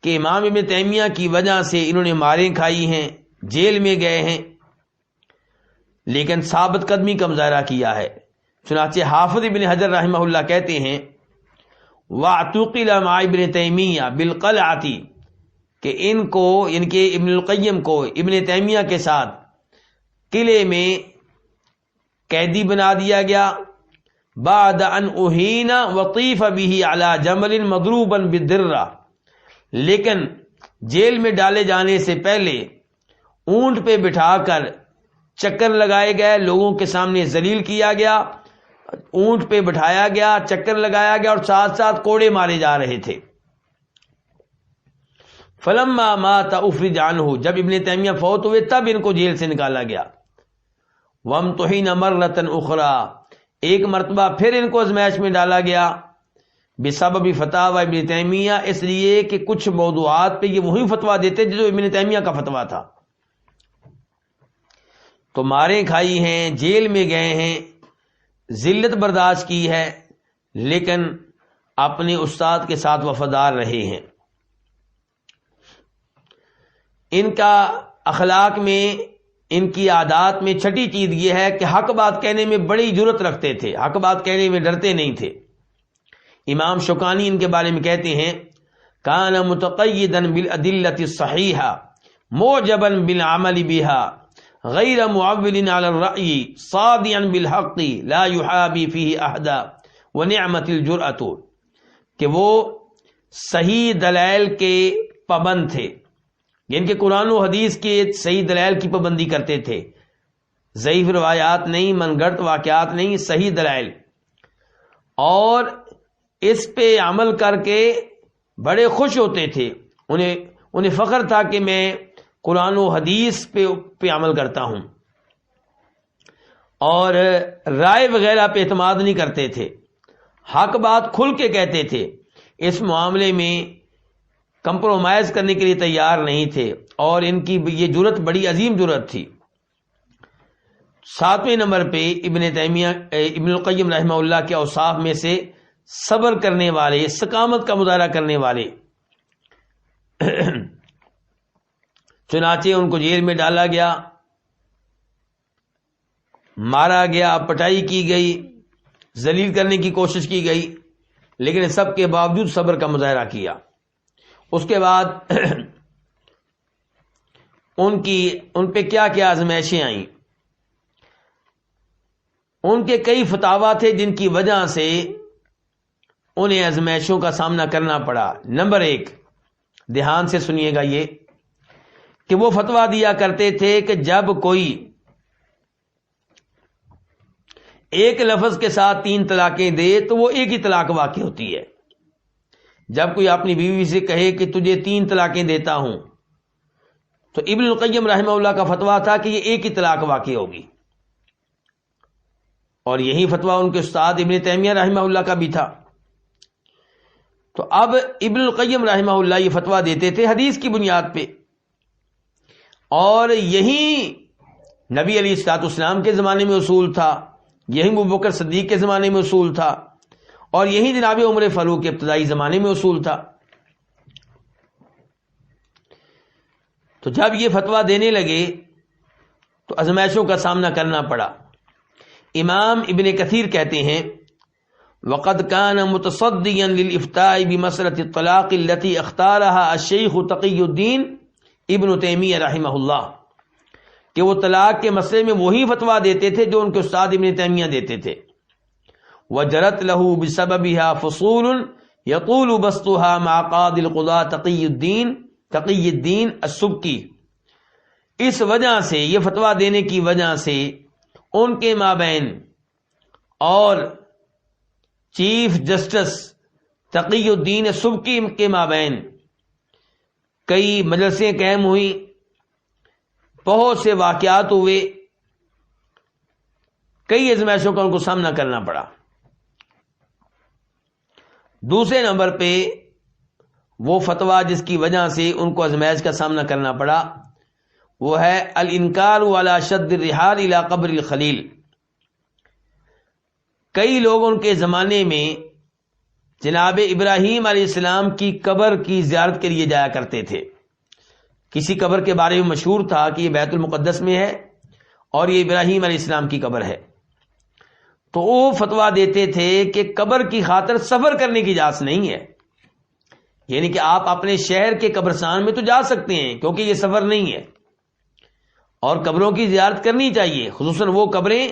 کہ امام ابن تیمیہ کی وجہ سے انہوں نے ماریں کھائی ہیں، جیل میں گئے ہیں، لیکن ثابت قدمی کا مظاہرہ کیا ہے. چنانچہ حافظ ابن حجر رحمہ اللہ کہتے ہیں وَاعْتُقِلَ مَعَ ابن تیمیہ بِالْقَلْعَةِ، کہ ان کو یعنی کہ ابن القیم کو ابن تیمیہ کے ساتھ قلعے میں قیدی بنا دیا گیا. بعد ان اہین وطیف به علی جمل مضروبا بالدرہ، لیکن جیل میں ڈالے جانے سے پہلے اونٹ پہ بٹھا کر چکر لگائے گئے، لوگوں کے سامنے ذلیل کیا گیا، اونٹ پہ بٹھایا گیا، چکر لگایا گیا، اور ساتھ ساتھ کوڑے مارے جا رہے تھے. فلما مات افرج عنہ، جب ابن تیمیہ فوت ہوئے تب ان کو جیل سے نکالا گیا. وامتحن مرۃ اخرى، ایک مرتبہ پھر ان کو آزمائش میں ڈالا گیا. بسبب فتاوی ابن تیمیہ، اس لیے کہ کچھ موضوعات پہ یہ وہی فتویٰ دیتے جو ابن تیمیہ کا فتویٰ تھا. تو ماریں کھائی ہیں، جیل میں گئے ہیں، ذلت برداشت کی ہے، لیکن اپنے استاد کے ساتھ وفادار رہے ہیں. ان کا اخلاق میں، ان کی عادات میں چھٹی چیز یہ ہے کہ حق بات کہنے میں بڑی جرت رکھتے تھے، حق بات کہنے میں ڈرتے نہیں تھے. امام شوکانی ان کے بارے میں کہتے ہیں کان متقیدا بالادلۃ الصحیحہ معجبا بالعمل بها غیر معول علی الرأی صادعا بالحق لا یحابی فیہ احدا ونعمت الجرأۃ، کہ وہ صحیح دلائل کے پابند تھے، یعنی کہ قرآن و حدیث کے صحیح دلائل کی پابندی کرتے تھے، ضعیف روایات نہیں، من گھڑت واقعات نہیں، صحیح دلائل. اور اس پہ عمل کر کے بڑے خوش ہوتے تھے، انہیں فخر تھا کہ میں قرآن و حدیث پہ عمل کرتا ہوں. اور رائے وغیرہ پہ اعتماد نہیں کرتے تھے، حق بات کھل کے کہتے تھے، اس معاملے میں کمپرومائز کرنے کے لیے تیار نہیں تھے، اور ان کی یہ جرت بڑی عظیم جرت تھی. 7ویں نمبر پہ ابن تیمیہ ابن القیم رحمہ اللہ کے اوصاف میں سے صبر کرنے والے، استقامت کا مظاہرہ کرنے والے. چنانچہ ان کو جیل میں ڈالا گیا، مارا گیا، پٹائی کی گئی، ذلیل کرنے کی کوشش کی گئی، لیکن سب کے باوجود صبر کا مظاہرہ کیا. اس کے بعد ان پہ کیا کیا آزمائشیں آئیں. ان کے کئی فتاوا تھے جن کی وجہ سے انہیں آزمائشوں کا سامنا کرنا پڑا. نمبر 1، دھیان سے سنیے گا یہ، کہ وہ فتویٰ دیا کرتے تھے کہ جب کوئی ایک لفظ کے ساتھ 3 طلاقیں دے تو وہ ایک ہی طلاق واقع ہوتی ہے. جب کوئی اپنی بیوی سے کہے کہ تجھے 3 طلاقیں دیتا ہوں تو ابن القیم رحمہ اللہ کا فتویٰ تھا کہ یہ ایک ہی طلاق واقع ہوگی، اور یہی فتویٰ ان کے استاد ابن تیمیہ رحمہ اللہ کا بھی تھا. تو اب ابن القیم رحمہ اللہ یہ فتویٰ دیتے تھے حدیث کی بنیاد پہ، اور یہی نبی علیہ الصلوۃ والسلام کے زمانے میں اصول تھا، یہی ابوبکر صدیق کے زمانے میں اصول تھا، اور یہی جناب عمر فاروق کے ابتدائی زمانے میں اصول تھا. تو جب یہ فتویٰ دینے لگے تو آزمائشوں کا سامنا کرنا پڑا. امام ابن کثیر کہتے ہیں وقد كان متصديا للافتاء بمسألة الطلاق التي اختارها الشيخ تقي الدين ابن تیمیہ رحمہ اللہ، کہ وہ طلاق کے مسئلے میں وہی فتویٰ دیتے تھے جو ان کے استاد ابن تیمیہ دیتے تھے. وجرت له بسببها فصول يطول بسطها مع قاضي القضاة تقی الدین السبکی. اس وجہ سے، یہ فتویٰ دینے کی وجہ سے ان کے مابین اور چیف جسٹس تقی الدین السبکی کے مابین کئی مجلسیں قائم ہوئی، بہت سے واقعات ہوئے، کئی آزمائشوں کا ان کو سامنا کرنا پڑا. دوسرے نمبر پہ وہ فتویٰ جس کی وجہ سے ان کو آزمائش کا سامنا کرنا پڑا وہ ہے الانکار علی شد الرحال الی قبر الخلیل. کئی لوگ ان کے زمانے میں جناب ابراہیم علیہ السلام کی قبر کی زیارت کے لیے جایا کرتے تھے. کسی قبر کے بارے میں مشہور تھا کہ یہ بیت المقدس میں ہے اور یہ ابراہیم علیہ السلام کی قبر ہے، تو وہ فتویٰ دیتے تھے کہ قبر کی خاطر سفر کرنے کی اجازت نہیں ہے. یعنی کہ آپ اپنے شہر کے قبرستان میں تو جا سکتے ہیں کیونکہ یہ سفر نہیں ہے، اور قبروں کی زیارت کرنی چاہیے، خصوصاً وہ قبریں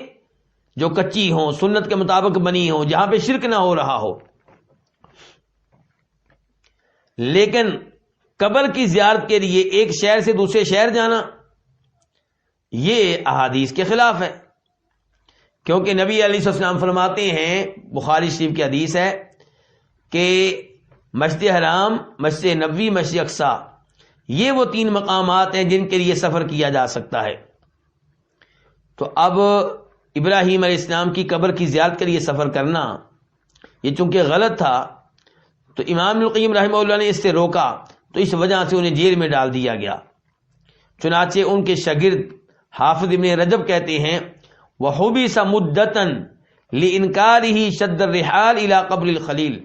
جو کچی ہوں، سنت کے مطابق بنی ہوں، جہاں پہ شرک نہ ہو رہا ہو. لیکن قبر کی زیارت کے لیے ایک شہر سے دوسرے شہر جانا یہ احادیث کے خلاف ہے، کیونکہ نبی علیہ السلام فرماتے ہیں، بخاری شریف کی حدیث ہے کہ مسجد حرام، مسجد نبوی، مسجد اقصی، یہ وہ 3 مقامات ہیں جن کے لیے سفر کیا جا سکتا ہے. تو اب ابراہیم علیہ السلام کی قبر کی زیارت کے لیے سفر کرنا یہ چونکہ غلط تھا، تو امام القیم رحمہ اللہ نے اس سے روکا، تو اس وجہ سے انہیں جیل میں ڈال دیا گیا. چنانچہ ان کے شاگرد حافظ ابن رجب کہتے ہیں وَحُبِسَ مُدَّةً لِإِنْكَارِهِ شَدَّ الرِّحَالِ إِلَى قَبْرِ الْخَلِيلِ.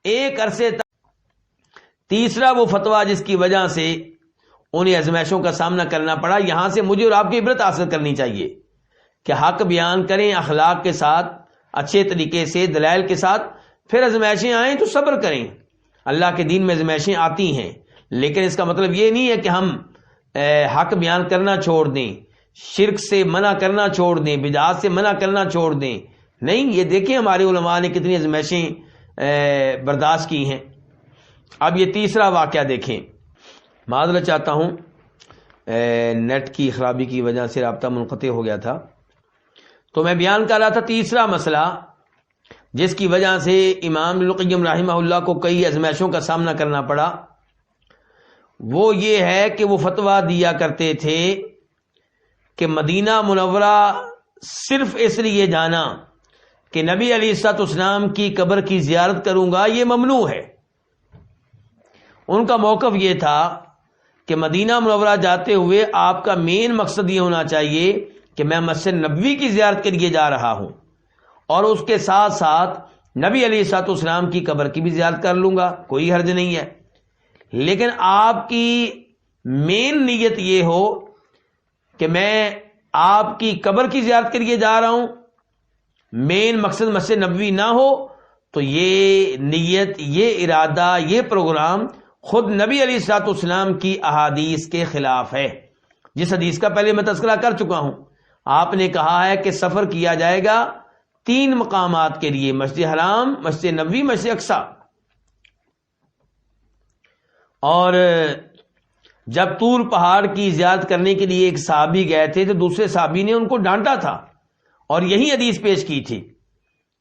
ایک عرصے تک. تیسرا وہ فتویٰ جس کی وجہ سے انہیں آزمائشوں کا سامنا کرنا پڑا. یہاں سے مجھے اور آپ کی عبرت حاصل کرنی چاہیے کہ حق بیان کریں اخلاق کے ساتھ، اچھے طریقے سے، دلائل کے ساتھ، پھر آزمائشیں آئیں تو صبر کریں. اللہ کے دین میں آزمائشیں آتی ہیں، لیکن اس کا مطلب یہ نہیں ہے کہ ہم حق بیان کرنا چھوڑ دیں، شرک سے منع کرنا چھوڑ دیں، بدعات سے منع کرنا چھوڑ دیں. نہیں، یہ دیکھیں ہمارے علماء نے کتنی آزمائشیں برداشت کی ہیں. اب یہ تیسرا واقعہ دیکھیں. معذرت چاہتا ہوں، نیٹ کی خرابی کی وجہ سے رابطہ منقطع ہو گیا تھا. تو میں بیان کر رہا تھا تیسرا مسئلہ جس کی وجہ سے امام القیم رحمہ اللہ کو کئی آزمائشوں کا سامنا کرنا پڑا، وہ یہ ہے کہ وہ فتویٰ دیا کرتے تھے کہ مدینہ منورہ صرف اس لیے جانا کہ نبی علیہ الصلوۃ والسلام کی قبر کی زیارت کروں گا یہ ممنوع ہے. ان کا موقف یہ تھا کہ مدینہ منورہ جاتے ہوئے آپ کا مین مقصد یہ ہونا چاہیے کہ میں مسجد نبوی کی زیارت کے لیے جا رہا ہوں، اور اس کے ساتھ ساتھ نبی علیہ الصلوۃ والسلام کی قبر کی بھی زیارت کر لوں گا، کوئی حرج نہیں ہے. لیکن آپ کی مین نیت یہ ہو کہ میں آپ کی قبر کی زیارت کے لیے جا رہا ہوں، مین مقصد مسجد نبوی نہ ہو، تو یہ نیت، یہ ارادہ، یہ پروگرام خود نبی علیہ الصلوۃ والسلام کی احادیث کے خلاف ہے، جس حدیث کا پہلے میں تذکرہ کر چکا ہوں. آپ نے کہا ہے کہ سفر کیا جائے گا 3 مقامات کے لیے، مسجد حرام، مسجد نبوی، مسجد اقصی. اور جب طور پہاڑ کی زیارت کرنے کے لیے ایک صحابی گئے تھے تو دوسرے صحابی نے ان کو ڈانٹا تھا اور یہی حدیث پیش کی تھی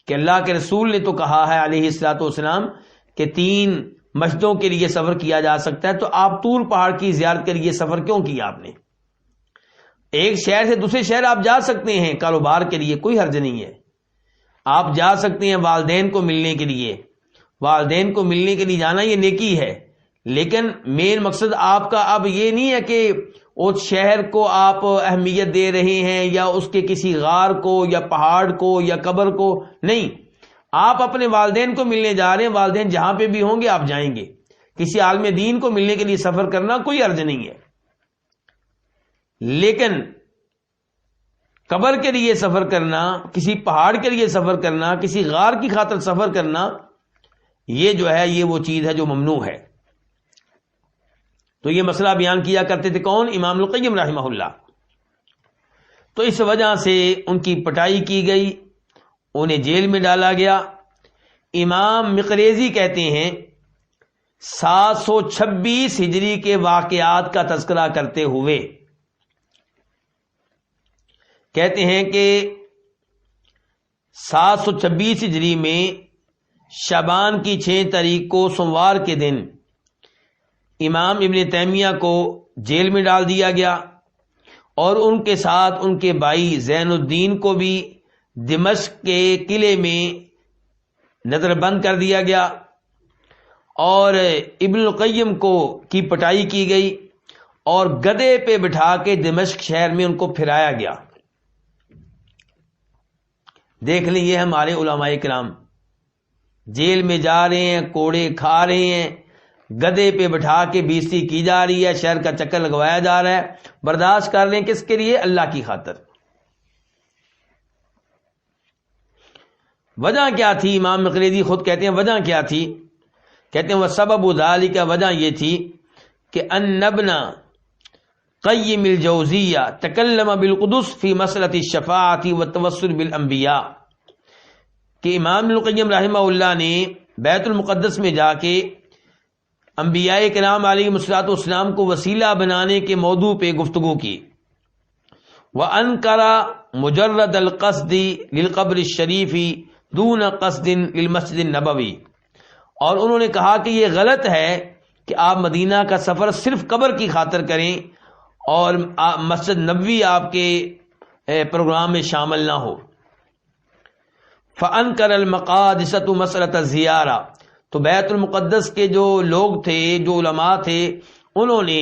کہ اللہ کے رسول نے تو کہا ہے علیہ الصلوۃ والسلام کہ 3 مسجدوں کے لیے سفر کیا جا سکتا ہے، تو آپ طور پہاڑ کی زیارت کے لیے سفر کیوں کیا آپ نے؟ ایک شہر سے دوسرے شہر آپ جا سکتے ہیں کاروبار کے لیے، کوئی حرج نہیں ہے، آپ جا سکتے ہیں والدین کو ملنے کے لیے، والدین کو ملنے کے لیے جانا یہ نیکی ہے، لیکن مین مقصد آپ کا اب یہ نہیں ہے کہ اس شہر کو آپ اہمیت دے رہے ہیں یا اس کے کسی غار کو یا پہاڑ کو یا قبر کو، نہیں، آپ اپنے والدین کو ملنے جا رہے ہیں، والدین جہاں پہ بھی ہوں گے آپ جائیں گے۔ کسی عالم دین کو ملنے کے لیے سفر کرنا کوئی حرج نہیں ہے، لیکن قبر کے لیے سفر کرنا، کسی پہاڑ کے لیے سفر کرنا، کسی غار کی خاطر سفر کرنا، یہ جو ہے یہ وہ چیز ہے جو ممنوع ہے۔ تو یہ مسئلہ بیان کیا کرتے تھے کون؟ امام القیم رحمہ اللہ۔ تو اس وجہ سے ان کی پٹائی کی گئی، انہیں جیل میں ڈالا گیا۔ امام مقریزی کہتے ہیں 726 ہجری کے واقعات کا تذکرہ کرتے ہوئے کہتے ہیں کہ 726 ہجری میں شعبان کی 6 تاریخ کو سوموار کے دن امام ابن تیمیہ کو جیل میں ڈال دیا گیا، اور ان کے ساتھ ان کے بھائی زین الدین کو بھی دمشق کے قلعے میں نظر بند کر دیا گیا، اور ابن القیم کو کی پٹائی کی گئی اور گدھے پہ بٹھا کے دمشق شہر میں ان کو پھرایا گیا۔ دیکھ لیں یہ ہمارے علماء کرام جیل میں جا رہے ہیں، کوڑے کھا رہے ہیں، گدھے پہ بٹھا کے بیستی کی جا رہی ہے، شہر کا چکر لگوایا جا رہا ہے، برداشت کر رہے ہیں کس کے لیے؟ اللہ کی خاطر۔ وجہ کیا تھی؟ امام مقریزی خود کہتے ہیں وجہ کیا تھی، کہتے ہیں وہ سبب ذالک، وجہ یہ تھی کہ ان ابن قیم الجوزیہ تکلم بالقدس فی مسئلۃ الشفاعۃ والتوسل بالانبیاء، کہ امام القیم رحمہ اللہ نے بیت المقدس میں جا کے انبیاء کرام علیہ الصلوۃ والسلام کو وسیلہ بنانے کے موضوع پہ گفتگو کی۔ وَأَنْكَرَ مُجَرَّدَ الْقَصْدِ لِلْقَبْرِ الشَّرِيفِ دُونَ قَصْدٍ لِلْمَسْجِدِ النَّبَوِي، اور انہوں نے کہا کہ یہ غلط ہے کہ آپ مدینہ کا سفر صرف قبر کی خاطر کریں اور مسجد نبوی آپ کے پروگرام میں شامل نہ ہو۔ فَأَنْكَرَ الْمَقَادِسَةُ مَسْأَلَةَ الزِّيَارَةِ، تو بیت المقدس کے جو لوگ تھے، جو علماء تھے، انہوں نے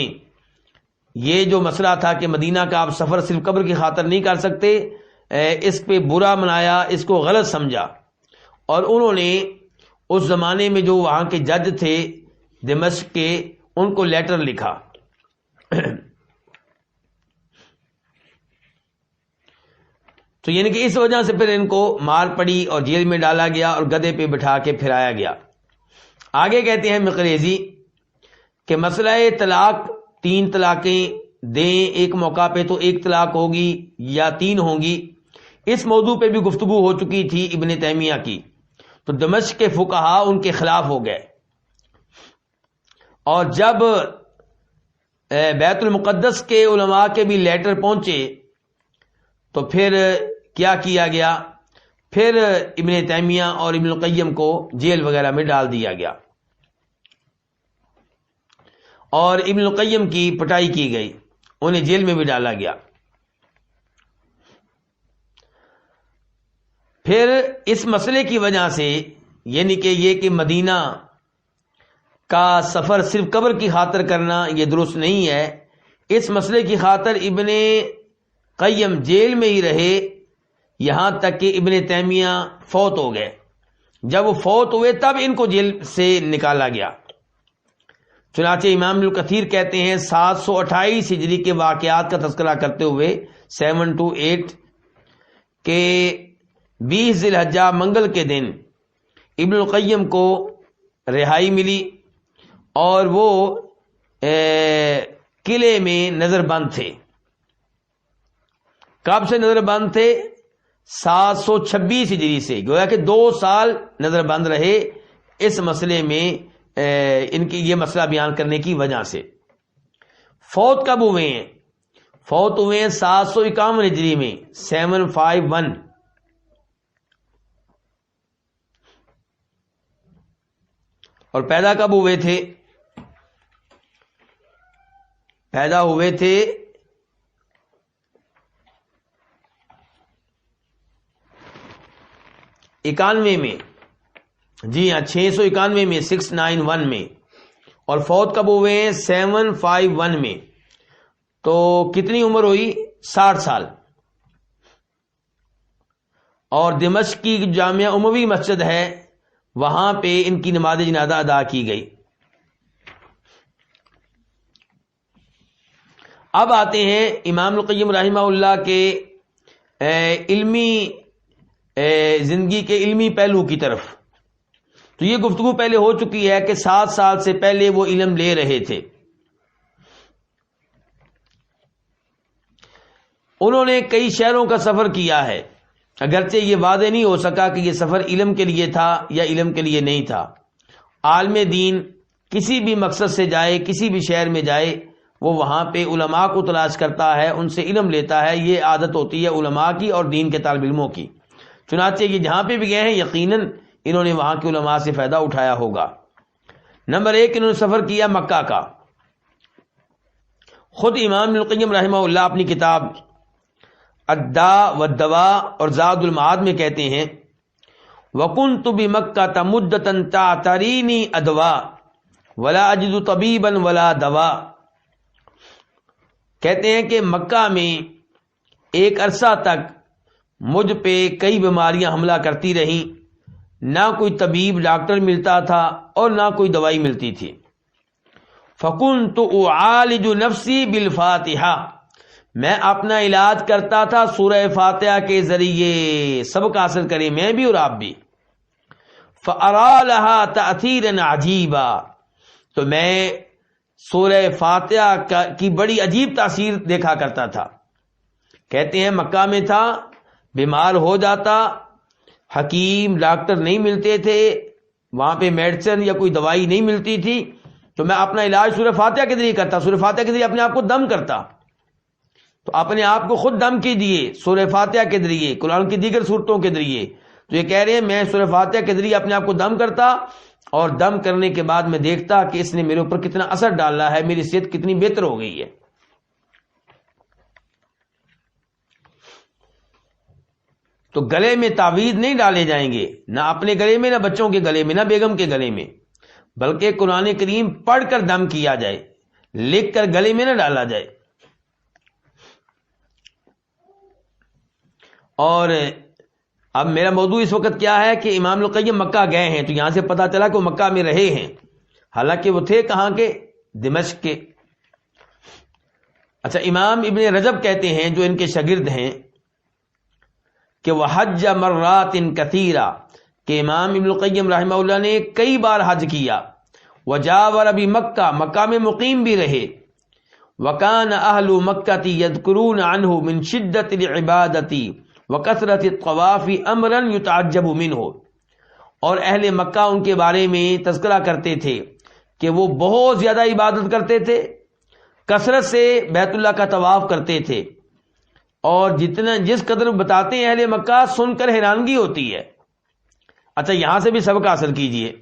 یہ جو مسئلہ تھا کہ مدینہ کا آپ سفر صرف قبر کی خاطر نہیں کر سکتے، اس پہ برا منایا، اس کو غلط سمجھا، اور انہوں نے اس زمانے میں جو وہاں کے جج تھے دمشق کے، ان کو لیٹر لکھا۔ تو یعنی کہ اس وجہ سے پھر ان کو مار پڑی اور جیل میں ڈالا گیا اور گدھے پہ بٹھا کے پھرایا گیا۔ آگے کہتے ہیں مقریزی کہ مسئلہ طلاق، 3 طلاقیں دیں ایک موقع پہ تو 1 طلاق ہوگی یا 3 ہوں گی، اس موضوع پہ بھی گفتگو ہو چکی تھی ابن تیمیہ کی، تو دمشق کے فقہا ان کے خلاف ہو گئے، اور جب بیت المقدس کے علماء کے بھی لیٹر پہنچے تو پھر کیا کیا گیا؟ پھر ابن تیمیہ اور ابن القیم کو جیل وغیرہ میں ڈال دیا گیا اور ابن القیم کی پٹائی کی گئی، انہیں جیل میں بھی ڈالا گیا۔ پھر اس مسئلے کی وجہ سے، یعنی کہ یہ کہ مدینہ کا سفر صرف قبر کی خاطر کرنا یہ درست نہیں ہے، اس مسئلے کی خاطر ابن قیم جیل میں ہی رہے یہاں تک کہ ابن تیمیہ فوت ہو گئے۔ جب وہ فوت ہوئے تب ان کو جیل سے نکالا گیا۔ چنانچہ امام ابن کثیر کہتے ہیں 728 ہجری کے واقعات کا تذکرہ کرتے ہوئے 728 کہ 20 ذی الحجہ منگل کے دن ابن القیم کو رہائی ملی اور وہ قلعے میں نظر بند تھے۔ کب سے نظر بند تھے؟ 726 ہجری سے، گویا کہ 2 سال نظر بند رہے اس مسئلے میں، ان کی یہ مسئلہ بیان کرنے کی وجہ سے۔ فوت کب ہوئے ہیں؟ فوت ہوئے ہیں 751 ہجری میں 751، اور پیدا کب ہوئے تھے؟ پیدا ہوئے تھے 91 میں، جی ہاں 691 میں، 691 میں، اور فوت کب ہوئے ہیں؟ 751 میں۔ تو کتنی عمر ہوئی؟ 60 سال۔ اور دمشق کی جامعہ اموی مسجد ہے، وہاں پہ ان کی نماز جنازہ ادا کی گئی۔ اب آتے ہیں امام القیم رحمہ اللہ کے علمی زندگی کے علمی پہلو کی طرف۔ تو یہ گفتگو پہلے ہو چکی ہے کہ 7 سال سے پہلے وہ علم لے رہے تھے۔ انہوں نے کئی شہروں کا سفر کیا ہے، اگرچہ یہ واضح نہیں ہو سکا کہ یہ سفر علم کے لیے تھا یا علم کے لیے نہیں تھا۔ عالم دین کسی بھی مقصد سے جائے، کسی بھی شہر میں جائے، وہ وہاں پہ علماء کو تلاش کرتا ہے، ان سے علم لیتا ہے۔ یہ عادت ہوتی ہے علماء کی اور دین کے طالب علموں کی۔ چنانچہ یہ جہاں پہ بھی گئے ہیں یقیناً انہوں نے وہاں کے علماء سے فائدہ اٹھایا ہوگا۔ نمبر 1، انہوں نے سفر کیا مکہ کا۔ خود امام ابن القیم رحمہ اللہ اپنی کتاب الداء والدواء اور زاد المعاد میں کہتے ہیں وَكُنْتُ بِمَكَّةَ مُدَّةً تَعْتَرِينِي أَدْوَاء وَلَا أَجِدُ طَبِيبًا وَلَا دَوَاء۔ کہتے ہیں کہ مکہ میں ایک عرصہ تک مجھ پہ کئی بیماریاں حملہ کرتی رہیں، نہ کوئی طبیب ڈاکٹر ملتا تھا اور نہ کوئی دوائی ملتی تھی۔ فَكُنْتُ أُعَالِجُ نَفْسِي بِالْفَاتِحَةِ، میں اپنا علاج کرتا تھا سورہ فاتحہ کے ذریعے۔ سبق حاصل کریں میں بھی اور آپ بھی۔ فَأَرَى لَهَا تَأْثِيرًا عَجِيبًا، تو میں سورہ فاتحہ کی بڑی عجیب تاثیر دیکھا کرتا تھا۔ کہتے ہیں مکہ میں تھا، بیمار ہو جاتا، حکیم ڈاکٹر نہیں ملتے تھے، وہاں پہ میڈیسن یا کوئی دوائی نہیں ملتی تھی، تو میں اپنا علاج سورہ فاتحہ کے ذریعے کرتا، سورہ فاتحہ کے ذریعے اپنے آپ کو دم کرتا۔ تو اپنے آپ کو خود دم کیجیے سورہ فاتحہ کے ذریعے، قرآن کی دیگر صورتوں کے ذریعے۔ تو یہ کہہ رہے ہیں میں سورہ فاتحہ کے ذریعے اپنے آپ کو دم کرتا، اور دم کرنے کے بعد میں دیکھتا کہ اس نے میرے اوپر کتنا اثر ڈالا ہے، میری صحت کتنی بہتر ہو گئی ہے۔ تو گلے میں تعویذ نہیں ڈالے جائیں گے، نہ اپنے گلے میں، نہ بچوں کے گلے میں، نہ بیگم کے گلے میں، بلکہ قرآن کریم پڑھ کر دم کیا جائے، لکھ کر گلے میں نہ ڈالا جائے۔ اور اب میرا موضوع اس وقت کیا ہے کہ امام القیم مکہ گئے ہیں، تو یہاں سے پتہ چلا کہ وہ مکہ میں رہے ہیں، حالانکہ وہ تھے کہاں کے؟ دمشق کے۔ اچھا، امام ابن رجب کہتے ہیں جو ان کے شاگرد ہیں کہ وہ حج مرات کثیرہ، کہ امام ابن القیم رحمہ اللہ نے کئی بار حج کیا۔ وجاور بمکہ، مکہ میں مقیم بھی رہے۔ وکان اہل مکہ یذکرون عنہ من شدت العبادۃ وکثرت الطواف امرا یتعجب منہ، اور اہل مکہ ان کے بارے میں تذکرہ کرتے تھے کہ وہ بہت زیادہ عبادت کرتے تھے، کثرت سے بیت اللہ کا طواف کرتے تھے، اور جس قدر بتاتے ہیں اہل مکہ سن کر حیرانگی ہوتی ہے۔ اچھا، یہاں سے بھی سبق حاصل کیجئے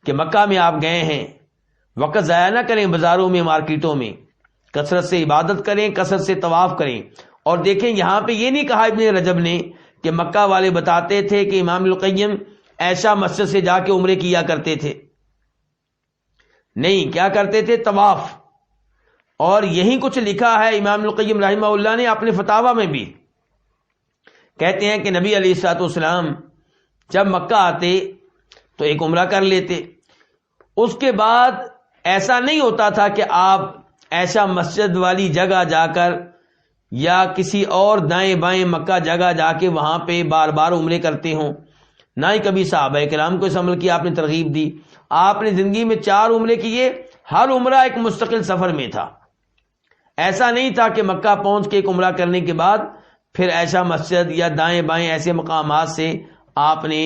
کہ مکہ میں آپ گئے ہیں، وقت ضائع نہ کریں، بازاروں میں، مارکیٹوں میں کثرت سے عبادت کریں، کثرت سے طواف کریں۔ اور دیکھیں یہاں پہ یہ نہیں کہا ابن رجب نے کہ مکہ والے بتاتے تھے کہ امام القیم ایشا مسجد سے جا کے عمرے کیا کرتے تھے، نہیں، کیا کرتے تھے؟ طواف۔ اور یہی کچھ لکھا ہے امام القیم رحمہ اللہ نے اپنے فتاوی میں بھی، کہتے ہیں کہ نبی علیہ الصلوۃ والسلام جب مکہ آتے تو ایک عمرہ کر لیتے، اس کے بعد ایسا نہیں ہوتا تھا کہ آپ ایسا مسجد والی جگہ جا کر یا کسی اور دائیں بائیں مکہ جگہ جا کے وہاں پہ بار بار عمرے کرتے ہوں، نہ ہی کبھی صحابہ کرام کو اس عمل کی آپ نے ترغیب دی۔ آپ نے زندگی میں 4 عمرے کیے، ہر عمرہ ایک مستقل سفر میں تھا۔ ایسا نہیں تھا کہ مکہ پہنچ کے ایک عمرہ کرنے کے بعد پھر ایسا مسجد یا دائیں بائیں ایسے مقامات سے آپ نے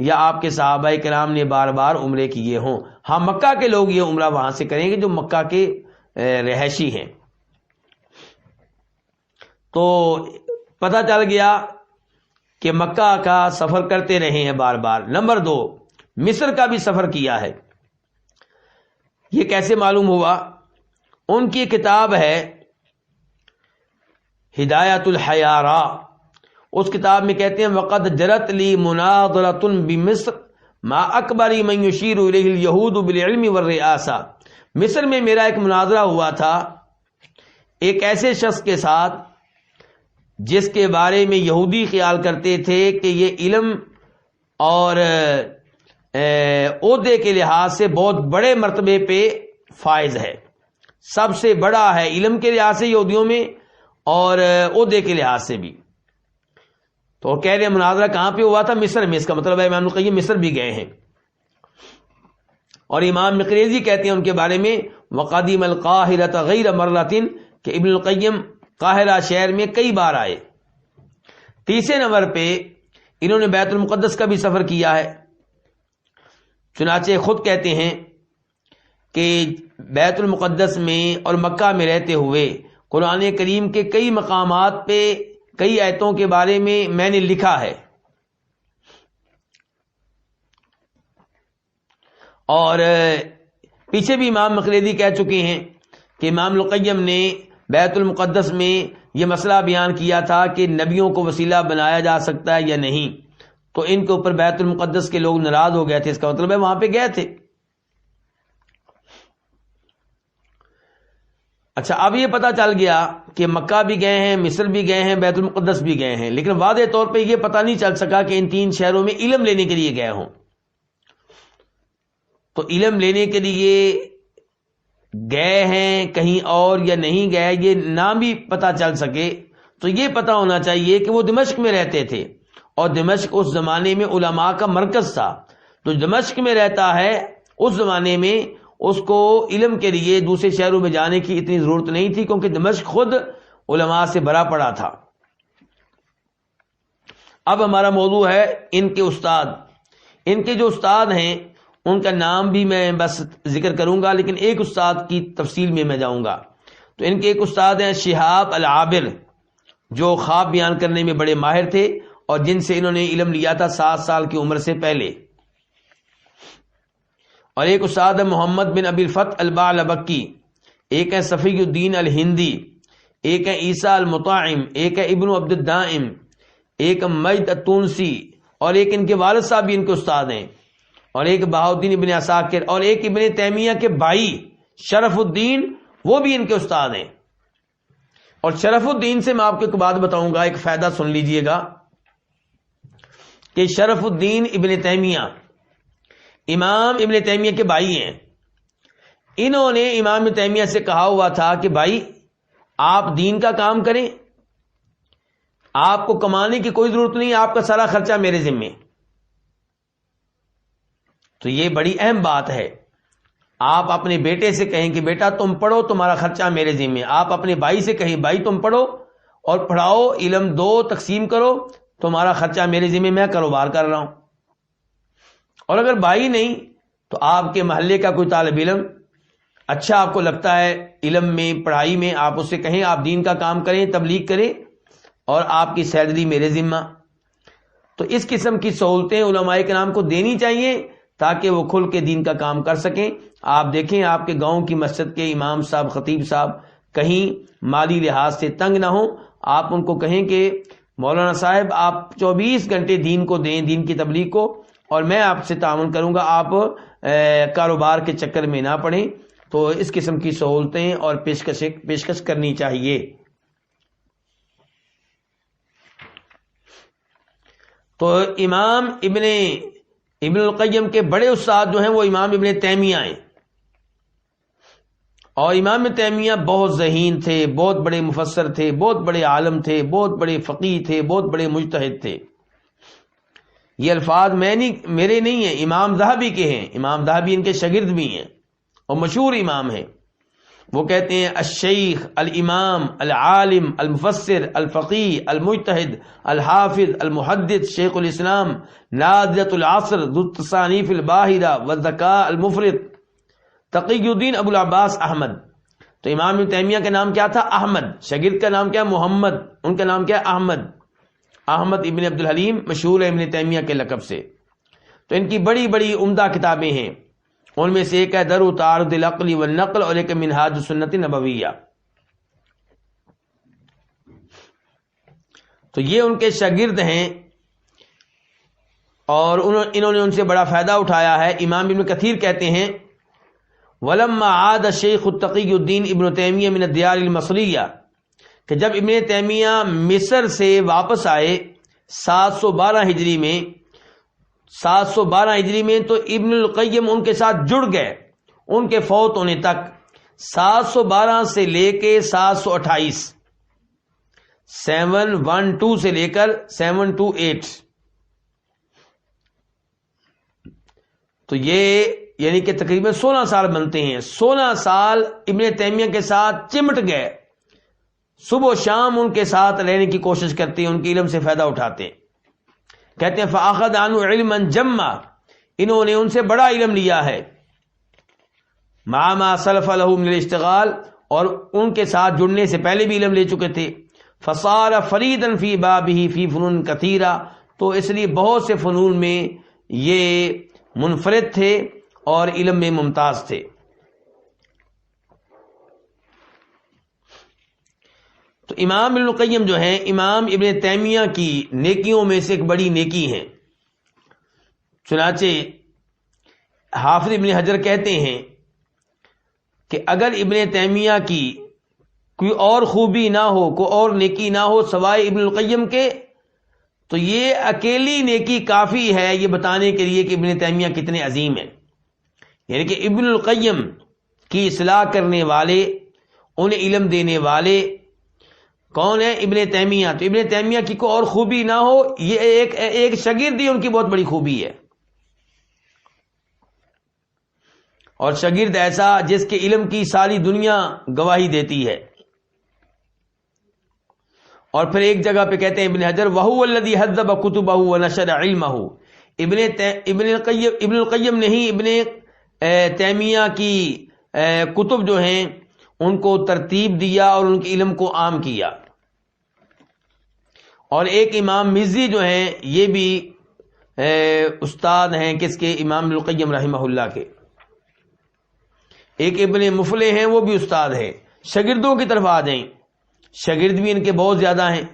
یا آپ کے صحابہ کرام نے بار بار عمرے کیے ہوں۔ ہاں، مکہ کے لوگ یہ عمرہ وہاں سے کریں گے جو مکہ کے رہائشی ہیں۔ تو پتہ چل گیا کہ مکہ کا سفر کرتے رہے ہیں بار بار۔ نمبر 2، مصر کا بھی سفر کیا ہے۔ یہ کیسے معلوم ہوا؟ ان کی کتاب ہے ہدایت الحیارہ، اس کتاب میں کہتے ہیں وقد جرت لی مناظرۃ بمصر ما اکبر من یشیر الیہ الیہود بالعلم والرئاسہ، مصر میں میرا ایک مناظرہ ہوا تھا ایک ایسے شخص کے ساتھ جس کے بارے میں یہودی خیال کرتے تھے کہ یہ علم اور عہدے کے لحاظ سے بہت بڑے مرتبے پہ فائز ہے، سب سے بڑا ہے علم کے لحاظ سے یہودیوں میں اور عہدے کے لحاظ سے بھی۔ تو وہ کہہ رہے ہیں مناظرہ کہاں پہ ہوا تھا؟ مصر میں۔ اس کا مطلب ہے امام القیم مصر بھی گئے ہیں۔ اور امام مقریزی کہتے ہیں ان کے بارے میں وقدیم القاہرۃ غیر مرۃ، کہ ابن القیم قاہرہ شہر میں کئی بار آئے۔ تیسرے نمبر پہ انہوں نے بیت المقدس کا بھی سفر کیا ہے، چنانچہ خود کہتے ہیں کہ بیت المقدس میں اور مکہ میں رہتے ہوئے قرآن کریم کے کئی مقامات پہ کئی آیتوں کے بارے میں نے لکھا ہے، اور پیچھے بھی امام مقریزی کہہ چکے ہیں کہ امام القیم نے بیت المقدس میں یہ مسئلہ بیان کیا تھا کہ نبیوں کو وسیلہ بنایا جا سکتا ہے یا نہیں، تو ان کے اوپر بیت المقدس کے لوگ ناراض ہو گئے تھے، اس کا مطلب ہے وہاں پہ گئے تھے۔ اچھا، اب یہ پتہ چل گیا کہ مکہ بھی گئے ہیں، مصر بھی گئے ہیں، بیت المقدس بھی گئے ہیں، لیکن واضح طور پہ یہ پتہ نہیں چل سکا کہ ان تین شہروں میں علم لینے کے لیے گئے ہوں۔ تو علم لینے کے لیے گئے ہیں کہیں اور یا نہیں گئے، یہ نہ بھی پتہ چل سکے تو یہ پتہ ہونا چاہیے کہ وہ دمشق میں رہتے تھے، اور دمشق اس زمانے میں علماء کا مرکز تھا۔ تو دمشق میں رہتا ہے اس زمانے میں اس کو علم کے لیے دوسرے شہروں میں جانے کی اتنی ضرورت نہیں تھی، کیونکہ دمشق خود علماء سے بھرا پڑا تھا۔ اب ہمارا موضوع ہے ان کے استاد۔ ان کے جو استاد ہیں ان کا نام بھی میں بس ذکر کروں گا، لیکن ایک استاد کی تفصیل میں جاؤں گا۔ تو ان کے ایک استاد ہیں شہاب العابر، جو خواب بیان کرنے میں بڑے ماہر تھے اور جن سے انہوں نے علم لیا تھا 7 سال کی عمر سے پہلے۔ اور ایک استاد ہے محمد بن ابی الفتح البعلبکی، ایک ہے صفی الدین الہندی، ایک ہے عیسیٰ المطاعم، ایک ہے ابن عبد الدائم، ایک مجد التونسی، اور ایک ان کے والد صاحب بھی ان کے استاد ہیں، اور ایک بہاؤالدین ابن عساکر، اور ایک ابن تیمیہ کے بھائی شرف الدین، وہ بھی ان کے استاد ہیں۔ اور شرف الدین سے میں آپ کو ایک بات بتاؤں گا، ایک فائدہ سن لیجئے گا، کہ شرف الدین ابن تیمیہ امام ابن تیمیہ کے بھائی ہیں۔ انہوں نے امام ابن تیمیہ سے کہا ہوا تھا کہ بھائی آپ دین کا کام کریں، آپ کو کمانے کی کوئی ضرورت نہیں، آپ کا سارا خرچہ میرے ذمے۔ تو یہ بڑی اہم بات ہے۔ آپ اپنے بیٹے سے کہیں کہ بیٹا تم پڑھو، تمہارا خرچہ میرے ذمے۔ آپ اپنے بھائی سے کہیں بھائی تم پڑھو اور پڑھاؤ، علم دو، تقسیم کرو، تمہارا خرچہ میرے ذمے، میں کاروبار کر رہا ہوں۔ اور اگر بھائی نہیں تو آپ کے محلے کا کوئی طالب علم اچھا آپ کو لگتا ہے علم میں، پڑھائی میں، آپ اس سے کہیں آپ دین کا کام کریں، تبلیغ کریں، اور آپ کی سیلری میرے ذمہ۔ تو اس قسم کی سہولتیں علماء کرام کو دینی چاہیے تاکہ وہ کھل کے دین کا کام کر سکیں۔ آپ دیکھیں آپ کے گاؤں کی مسجد کے امام صاحب، خطیب صاحب کہیں مالی لحاظ سے تنگ نہ ہوں، آپ ان کو کہیں کہ مولانا صاحب آپ 24 گھنٹے دین کو دیں، دین کی تبلیغ کو، اور میں آپ سے تعاون کروں گا، آپ کاروبار کے چکر میں نہ پڑیں۔ تو اس قسم کی سہولتیں اور پیشکش کرنی چاہیے۔ تو امام ابن القیم کے بڑے استاد جو ہیں وہ امام ابن تیمیہ ہیں، اور امام ابن تیمیہ بہت ذہین تھے، بہت بڑے مفسر تھے، بہت بڑے عالم تھے، بہت بڑے فقیہ تھے، بہت بڑے مجتہد تھے۔ یہ الفاظ میرے نہیں ہیں، امام ذہبی کے ہیں۔ امام ذہبی ان کے شاگرد بھی ہیں اور مشہور امام ہیں۔ وہ کہتے ہیں الشیخ الامام العالم المفسر الفقیہ المجتہد الحافظ المحدث شیخ الاسلام نادرۃ العصر ذو التصانیف الباہرہ والذکاء المفرط تقی الدین ابو العباس احمد۔ تو امام ابن تیمیہ کا نام کیا تھا؟ احمد۔ شاگرد کا نام کیا؟ محمد۔ ان کا نام کیا؟ احمد ابن عبد الحلیم، مشہور ہے ابن تیمیہ کے لقب سے۔ تو ان کی بڑی بڑی عمدہ کتابیں ہیں، ان میں سے ایک ہے درء تعارض العقل والنقل اور ایک منہاج السنت نبویہ. تو یہ ان کے شاگرد ہیں اور انہوں نے ان سے بڑا فائدہ اٹھایا ہے. امام ابن کثیر کہتے ہیں ولما عاد الشیخ التقی الدین ابن تیمیہ من الدیار المصریہ، کہ جب ابن تیمیہ مصر سے واپس آئے 712 ہجری میں 712 ہجری میں، تو ابن القیم ان کے ساتھ جڑ گئے ان کے فوت ہونے تک. 712 سے لے کے 728 712 سے لے کر 728، تو یہ یعنی کہ تقریباً 16 سال بنتے ہیں. 16 سال ابن تیمیہ کے ساتھ چمٹ گئے، صبح و شام ان کے ساتھ رہنے کی کوشش کرتے ہیں، ان کے علم سے فائدہ اٹھاتے ہیں. کہتے ہیں فاخذ عنہ علما جما، انہوں نے ان سے بڑا علم لیا ہے، مع ما سلف له من الاشتغال، اور ان کے ساتھ جڑنے سے پہلے بھی علم لے چکے تھے. فصار فریدا فی بابہ فی فنون کثیرہ، تو اس لیے بہت سے فنون میں یہ منفرد تھے اور علم میں ممتاز تھے. تو امام ابن القیم جو ہیں امام ابن تیمیہ کی نیکیوں میں سے ایک بڑی نیکی ہیں. چنانچہ حافظ ابن حجر کہتے ہیں کہ اگر ابن تیمیہ کی کوئی اور خوبی نہ ہو، کوئی اور نیکی نہ ہو سوائے ابن القیم کے، تو یہ اکیلی نیکی کافی ہے یہ بتانے کے لیے کہ ابن تیمیہ کتنے عظیم ہیں. یعنی کہ ابن القیم کی اصلاح کرنے والے، انہیں علم دینے والے کون ہے؟ ابن تیمیہ. تو ابن تیمیہ کی کوئی اور خوبی نہ ہو، یہ ایک شاگردی ان کی بہت بڑی خوبی ہے. اور شاگرد ایسا جس کے علم کی ساری دنیا گواہی دیتی ہے. اور پھر ایک جگہ پہ کہتے ہیں ابن حجر وَهُوَ الَّذِي هَذَّبَ كُتُبَهُ وَنَشَرَ عِلْمَهُ، ابن القیم نے ہی ابن تیمیہ کی کتب جو ہیں ان کو ترتیب دیا اور ان کے علم کو عام کیا. اور ایک امام مزی جو ہیں یہ بھی استاد ہیں کس کے؟ امام ابن القیم رحمہ اللہ کے. ایک ابن مفلح ہیں وہ بھی استاد ہیں. شاگردوں کی طرف آ جائیں، شاگرد بھی ان کے بہت زیادہ ہیں.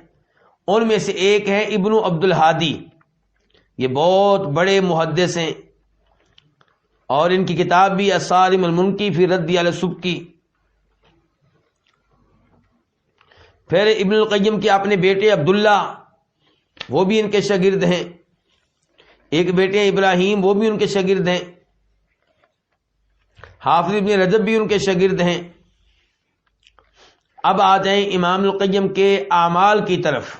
ان میں سے ایک ہے ابن عبد الہادی، یہ بہت بڑے محدث ہیں اور ان کی کتاب بھی الصارم المنکی فی رد علی السبکی. پھر ابن القیم کے اپنے بیٹے عبداللہ وہ بھی ان کے شاگرد ہیں. ایک بیٹے ابراہیم وہ بھی ان کے شاگرد ہیں. حافظ ابن رجب بھی ان کے شاگرد ہیں. اب آ جائیں امام القیم کے اعمال کی طرف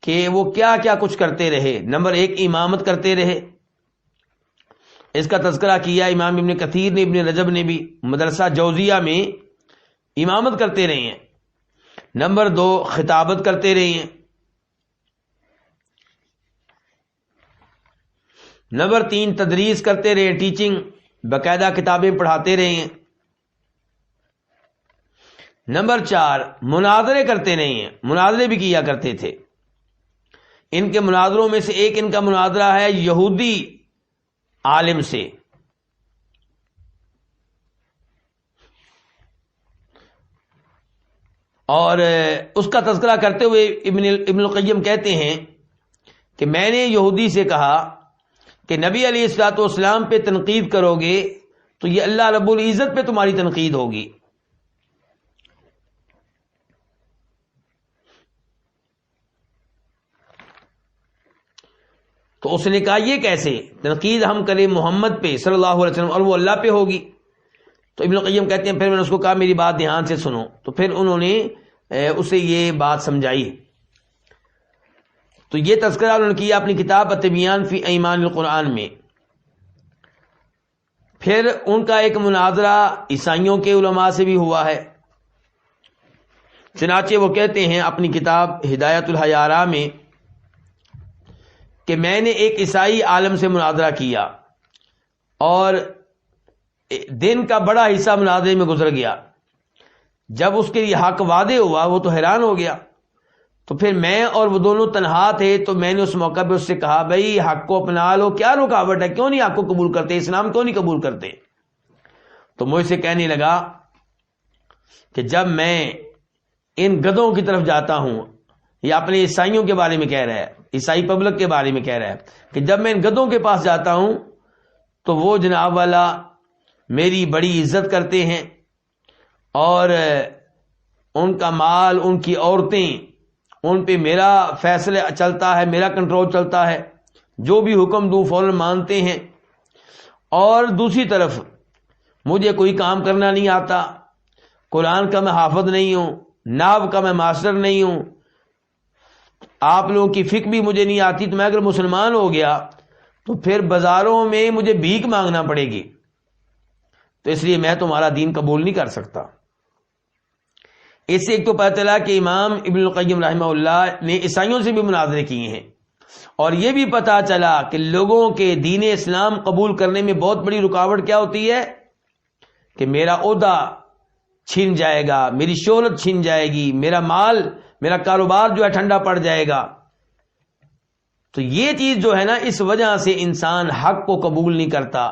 کہ وہ کیا کیا کچھ کرتے رہے. نمبر 1 امامت کرتے رہے، اس کا تذکرہ کیا امام ابن کثیر نے، ابن رجب نے بھی. مدرسہ جوزیہ میں امامت کرتے رہے ہیں. نمبر 2 خطابت کرتے رہے ہیں. نمبر 3 تدریس کرتے رہے، ٹیچنگ، باقاعدہ کتابیں پڑھاتے رہے ہیں. نمبر 4 مناظرے کرتے رہے ہیں، مناظرے بھی کیا کرتے تھے. ان کے مناظروں میں سے ایک ان کا مناظرہ ہے یہودی عالم سے. اور اس کا تذکرہ کرتے ہوئے ابن القیم کہتے ہیں کہ میں نے یہودی سے کہا کہ نبی علیہ الصلوۃ والسلام پہ تنقید کرو گے تو یہ اللہ رب العزت پہ تمہاری تنقید ہوگی. تو اس نے کہا یہ کیسے؟ تنقید ہم کریں محمد پہ صلی اللہ علیہ وسلم اور وہ اللہ پہ ہوگی. تو ابن القیم کہتے ہیں پھر میں نے اس کو کہا میری بات دھیان سے سنو. تو پھر انہوں نے اسے یہ بات سمجھائی. تو یہ تذکرہ انہوں نے کیا اپنی کتاب التبیان فی ایمان القرآن میں. پھر ان کا ایک مناظرہ عیسائیوں کے علماء سے بھی ہوا ہے. چنانچہ وہ کہتے ہیں اپنی کتاب ہدایت الحیارہ میں کہ میں نے ایک عیسائی عالم سے مناظرہ کیا اور دن کا بڑا حصہ مناظرے میں گزر گیا. جب اس کے لیے حق واضح ہوا وہ تو حیران ہو گیا. تو پھر میں اور وہ دونوں تنہا تھے تو میں نے اس موقع پہ اس سے کہا بھائی حق کو اپنا لو، کیا رکاوٹ ہے؟ کیوں نہیں حق کو قبول کرتے؟ اسلام کیوں نہیں قبول کرتے؟ تو مجھ سے کہنے لگا کہ جب میں ان گدھوں کی طرف جاتا ہوں، یہ اپنے عیسائیوں کے بارے میں کہہ رہا ہے، عیسائی پبلک کے بارے میں کہہ رہا ہے کہ جب میں ان گدھوں کے پاس جاتا ہوں تو وہ جناب والا میری بڑی عزت کرتے ہیں، اور ان کا مال، ان کی عورتیں، ان پہ میرا فیصلہ چلتا ہے، میرا کنٹرول چلتا ہے، جو بھی حکم دوں فوراً مانتے ہیں۔ اور دوسری طرف مجھے کوئی کام کرنا نہیں آتا، قرآن کا میں حافظ نہیں ہوں، نحو کا میں ماسٹر نہیں ہوں، آپ لوگوں کی فقہ بھی مجھے نہیں آتی، تو میں اگر مسلمان ہو گیا تو پھر بازاروں میں مجھے بھیک مانگنا پڑے گی، تو اس لیے میں تمہارا دین قبول نہیں کر سکتا۔ اس سے ایک تو پتہ چلا کہ امام ابن القیم رحمہ اللہ نے عیسائیوں سے بھی مناظرے کیے ہیں، اور یہ بھی پتہ چلا کہ لوگوں کے دین اسلام قبول کرنے میں بہت بڑی رکاوٹ کیا ہوتی ہے کہ میرا عہدہ چھن جائے گا، میری شہرت چھن جائے گی، میرا مال، میرا کاروبار جو ہے ٹھنڈا پڑ جائے گا۔ تو یہ چیز جو ہے نا، اس وجہ سے انسان حق کو قبول نہیں کرتا،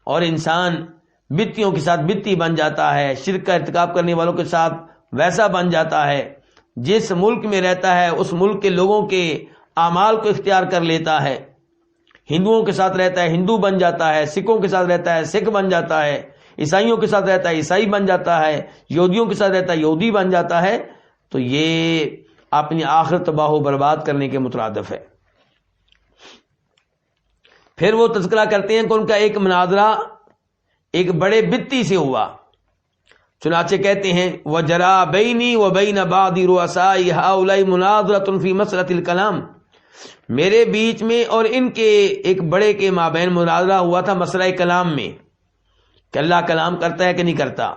اور انسان بدتیوں کے ساتھ بدتی بن جاتا ہے، شرک کا ارتکاب کرنے والوں کے ساتھ ویسا بن جاتا ہے، جس ملک میں رہتا ہے اس ملک کے لوگوں کے اعمال کو اختیار کر لیتا ہے، ہندوؤں کے ساتھ رہتا ہے ہندو بن جاتا ہے، سکھوں کے ساتھ رہتا ہے سکھ بن جاتا ہے، عیسائیوں کے ساتھ رہتا ہے عیسائی بن جاتا ہے، یہودیوں کے ساتھ رہتا ہے یہودی بن جاتا ہے، تو یہ اپنی آخرت تباہ و برباد کرنے کے مترادف ہے۔ پھر وہ تذکرہ کرتے ہیں کہ ان کا ایک مناظرہ ایک بڑے بدتی سے ہوا، چنانچہ کہتے ہیں وجرا بینی و بین بعض رؤساء ہؤلاء مناظرۃ فی مسألۃ الکلام، میرے بیچ میں اور ان کے ایک بڑے کے مابین مناظرہ ہوا تھا مسئلہ کلام میں کہ اللہ کلام کرتا ہے کہ نہیں کرتا۔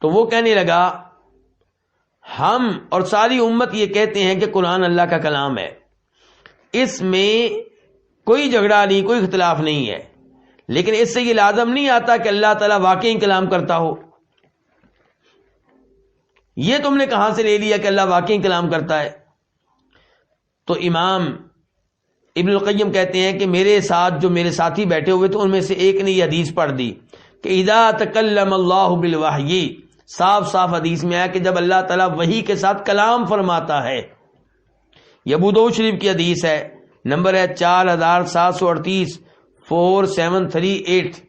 تو وہ کہنے لگا ہم اور ساری امت یہ کہتے ہیں کہ قرآن اللہ کا کلام ہے، اس میں کوئی جھگڑا نہیں، کوئی اختلاف نہیں ہے، لیکن اس سے یہ لازم نہیں آتا کہ اللہ تعالیٰ واقعی کلام کرتا ہو۔ یہ تم نے کہاں سے لے لیا کہ اللہ واقعی کلام کرتا ہے؟ تو امام ابن القیم کہتے ہیں کہ میرے ساتھ جو میرے ساتھی بیٹھے ہوئے تھے ان میں سے ایک نے یہ حدیث پڑھ دی کہ اذا تکلم اللہ بالوحی، صاف صاف حدیث میں آیا کہ جب اللہ تعالیٰ وحی کے ساتھ کلام فرماتا ہے، یہ ابو داؤد شریف کی حدیث ہے، نمبر ہے 4738 4738۔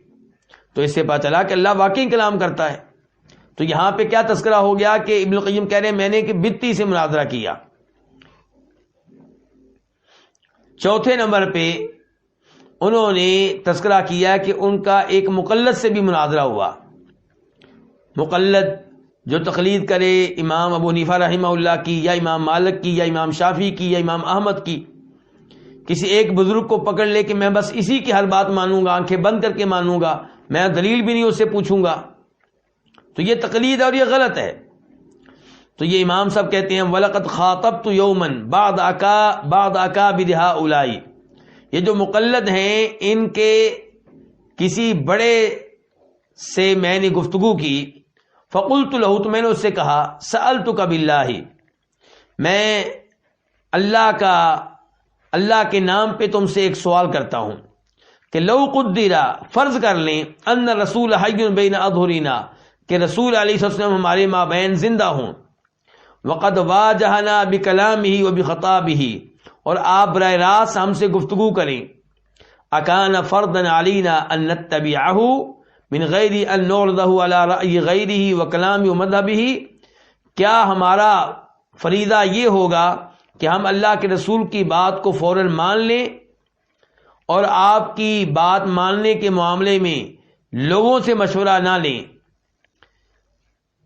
تو اس سے پتہ چلا کہ اللہ واقعی کلام کرتا ہے۔ تو یہاں پہ کیا تذکرہ ہو گیا کہ ابن القیم کہہ رہے ہیں میں نے کہ بدتی سے مناظرہ کیا۔ چوتھے نمبر پہ انہوں نے تذکرہ کیا کہ ان کا ایک مقلد سے بھی مناظرہ ہوا۔ مقلد جو تقلید کرے امام ابو حنیفہ رحمہ اللہ کی، یا امام مالک کی، یا امام شافعی کی، یا امام احمد کی، کسی ایک بزرگ کو پکڑ لے کہ میں بس اسی کی ہر بات مانوں گا، آنکھیں بند کر کے مانوں گا، میں دلیل بھی نہیں اس سے پوچھوں گا، تو یہ تقلید ہے اور یہ غلط ہے۔ تو یہ امام صاحب کہتے ہیں وَلَقَدْ خَاطَبْتُ يَوْمًا بَعْدَ أَكَابِرِ هَؤُلَاءِ، یہ جو مقلد ہیں ان کے کسی بڑے سے میں نے گفتگو کی، فَقُلْتُ لَهُ، تو میں نے اس سے کہا سَأَلْتُكَ بِاللَّهِ، میں اللہ کے نام پہ تم سے ایک سوال کرتا ہوں کہ لو قدر، فرض کر لیں، ان رسول حی بین اظہرنا، کہ رسول علیہ السلام ہمارے مابین زندہ ہوں، وقد واجہنا بکلامہ وبخطابہ، اور آپ براہ راست ہم سے گفتگو کریں، اکان فرضا علینا ان نتبعہ من غیر ان نعرضہ علی رأی غیرہ وکلام ومذہبہ، کیا ہمارا فریضہ یہ ہوگا کہ ہم اللہ کے رسول کی بات کو فوراً مان لیں اور آپ کی بات ماننے کے معاملے میں لوگوں سے مشورہ نہ لیں،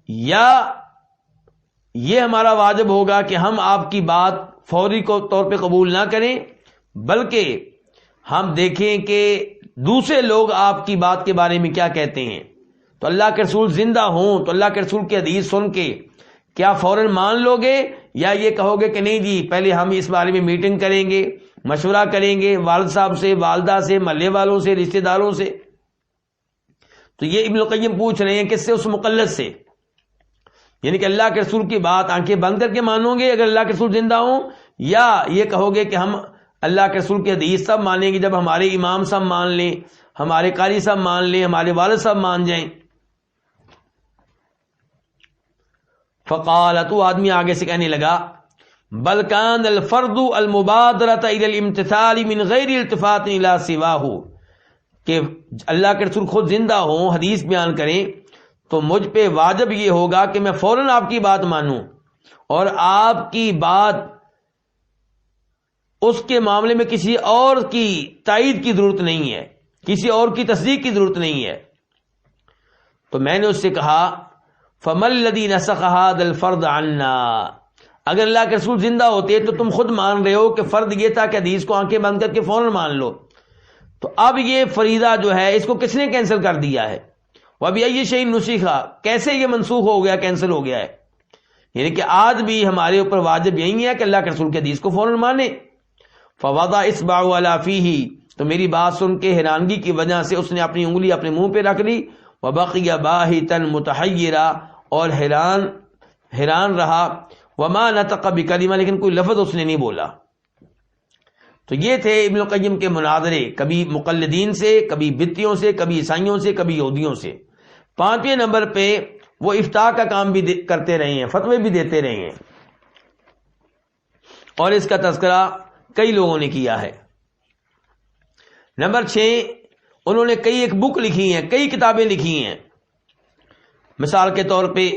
یا یہ ہمارا واجب ہوگا کہ ہم آپ کی بات فوری طور پہ قبول نہ کریں، بلکہ ہم دیکھیں کہ دوسرے لوگ آپ کی بات کے بارے میں کیا کہتے ہیں۔ تو اللہ کے رسول زندہ ہوں تو اللہ کے رسول کی حدیث سن کے کیا فوراً مان لو گے، یا یہ کہو گے کہ نہیں جی پہلے ہم اس بارے میں میٹنگ کریں گے، مشورہ کریں گے والد صاحب سے، والدہ سے، محلے والوں سے، رشتہ داروں سے؟ تو یہ ابن القیم پوچھ رہے ہیں کس سے؟ اس مقلد سے، یعنی کہ اللہ کے رسول کی بات آنکھیں بند کر کے مانو گے اگر اللہ کے رسول زندہ ہوں، یا یہ کہو گے کہ ہم اللہ کے رسول کی حدیث سب مانیں گے جب ہمارے امام سب مان لیں، ہمارے قاری صاحب مان لیں، ہمارے والد صاحب مان جائیں۔ فقال، تو آدمی آگے سے کہنے لگا، بل کان الفرد المبادرۃ الی الامتثال من غیر التفات الی سواہ، کہ اللہ کے رسول خود زندہ ہوں، حدیث بیان کریں تو مجھ پہ واجب یہ ہوگا کہ میں فوراً آپ کی بات مانوں، اور آپ کی بات اس کے معاملے میں کسی اور کی تائید کی ضرورت نہیں ہے، کسی اور کی تصدیق کی ضرورت نہیں ہے۔ تو میں نے اس سے کہا، فَمَا الَّذِي نَسَخَ هَذَا الْفَرْضَ عَنَّا، اگر اللہ کے رسول زندہ ہوتے تو تم خود مان رہے ہو کہ فرض یہ تھا کہ حدیث کو آنکھیں بند کر کے فوراً مان لو، تو اب یہ فریضہ جو ہے اس کو کس نے کینسل کر دیا ہے؟ وَبِأَيِّ شَيْءٍ نُسِخَ، کیسے یہ منسوخ ہو گیا، کینسل ہو گیا ہے؟ یعنی کہ آج بھی ہمارے اوپر واجب یہی ہے کہ اللہ کے رسول کی حدیث کو فوراً مانے۔ فَوَضَعَ إِصْبَعَهُ عَلَى فِيهِ، تو میری بات سن کے حیرانگی کی وجہ سے اس نے اپنی انگلی اپنے منہ پہ رکھ لی، وَبَقِيَ بَاهِتًا مُتَحَيِّرًا، اور حیران رہا، وَمَا نَطَقَ بِكَلِمَةٍ، لیکن کوئی لفظ اس نے نہیں بولا۔ تو یہ تھے ابن القیم کے مناظرے، کبھی مقلدین سے، کبھی بدعتیوں سے، کبھی عیسائیوں سے، کبھی یہودیوں سے۔ 5ویں نمبر پہ وہ افتاء کا کام بھی کرتے رہے ہیں، فتوے بھی دیتے رہے ہیں، اور اس کا تذکرہ کئی لوگوں نے کیا ہے۔ نمبر 6، انہوں نے کئی ایک بک لکھی ہیں، کئی کتابیں لکھی ہیں۔ مثال کے طور پہ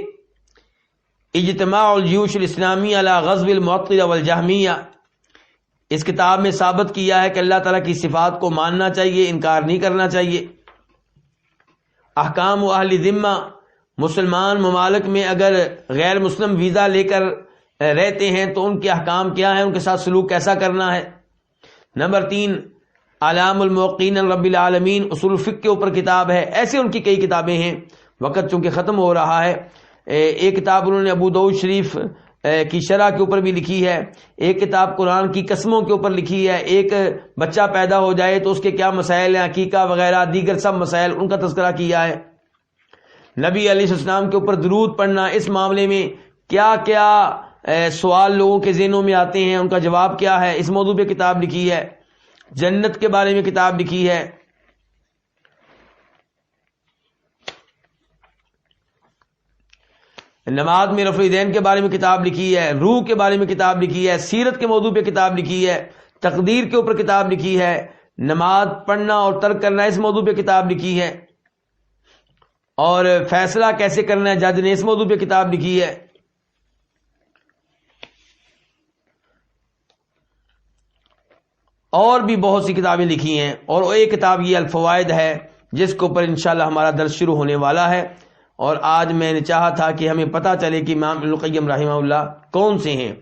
اجتماع الجیوش الاسلامی علی غزو المعطلہ والجہمیہ، اس کتاب میں ثابت کیا ہے کہ اللہ تعالیٰ کی صفات کو ماننا چاہیے، انکار نہیں کرنا چاہیے۔ احکام و اہل ذمہ، مسلمان ممالک میں اگر غیر مسلم ویزا لے کر رہتے ہیں تو ان کے احکام کیا ہیں، ان کے ساتھ سلوک کیسا کرنا ہے۔ نمبر 3، اعلام الموقعین رب العالمین، اصول الفقہ کے اوپر کتاب ہے۔ ایسے ان کی کئی کتابیں ہیں، وقت چونکہ ختم ہو رہا ہے۔ ایک کتاب انہوں نے ابو داؤد شریف کی شرح کے اوپر بھی لکھی ہے، ایک کتاب قرآن کی قسموں کے اوپر لکھی ہے، ایک بچہ پیدا ہو جائے تو اس کے کیا مسائل ہیں، عقیقہ وغیرہ دیگر سب مسائل، ان کا تذکرہ کیا ہے۔ نبی علیہ السلام کے اوپر درود پڑھنا، اس معاملے میں کیا کیا سوال لوگوں کے ذہنوں میں آتے ہیں، ان کا جواب کیا ہے، اس موضوع پہ کتاب لکھی ہے۔ جنت کے بارے میں کتاب لکھی ہے۔ نماز میں رفع الیدین کے بارے میں کتاب لکھی ہے، روح کے بارے میں کتاب لکھی ہے، سیرت کے موضوع پہ کتاب لکھی ہے، تقدیر کے اوپر کتاب لکھی ہے، نماز پڑھنا اور ترک کرنا اس موضوع پہ کتاب لکھی ہے، اور فیصلہ کیسے کرنا ہے جج نے، اس موضوع پہ کتاب لکھی ہے۔ اور بھی بہت سی کتابیں لکھی ہیں، اور ایک کتاب یہ الفوائد ہے جس کے اوپر انشاءاللہ ہمارا درس شروع ہونے والا ہے۔ اور آج میں نے چاہا تھا کہ ہمیں پتہ چلے کہ امام ابن القیم رحمہ اللہ کون سے ہیں،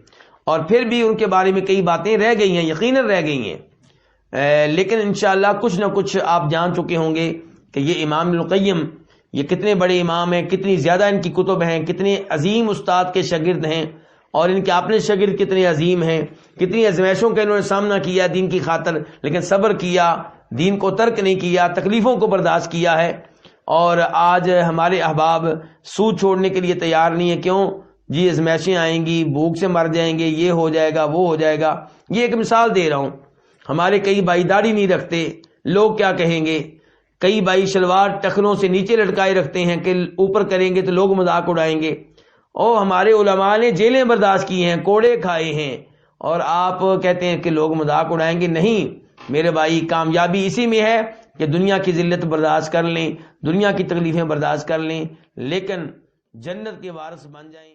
اور پھر بھی ان کے بارے میں کئی باتیں رہ گئی ہیں، یقیناً رہ گئی ہیں، لیکن انشاءاللہ کچھ نہ کچھ آپ جان چکے ہوں گے کہ یہ امام ابن القیم یہ کتنے بڑے امام ہیں، کتنی زیادہ ان کی کتب ہیں، کتنے عظیم استاد کے شاگرد ہیں، اور ان کے اپنے شاگرد کتنے عظیم ہیں، کتنی آزمائشوں کا انہوں نے سامنا کیا دین کی خاطر، لیکن صبر کیا، دین کو ترک نہیں کیا، تکلیفوں کو برداشت کیا ہے۔ اور آج ہمارے احباب سود چھوڑنے کے لیے تیار نہیں ہے، کیوں جی؟ آزمائشیں آئیں گی، بھوک سے مر جائیں گے، یہ ہو جائے گا، وہ ہو جائے گا۔ یہ ایک مثال دے رہا ہوں، ہمارے کئی بھائی داڑھی نہیں رکھتے، لوگ کیا کہیں گے؟ کئی بھائی شلوار ٹخنوں سے نیچے لٹکائے رکھتے ہیں کہ اوپر کریں گے تو لوگ مذاق اڑائیں گے۔ اور ہمارے علماء نے جیلیں برداشت کی ہیں، کوڑے کھائے ہیں، اور آپ کہتے ہیں کہ لوگ مذاق اڑائیں گے۔ نہیں میرے بھائی، کامیابی اسی میں ہے کہ دنیا کی ذلت برداشت کر لیں، دنیا کی تکلیفیں برداشت کر لیں، لیکن جنت کے وارث بن جائیں۔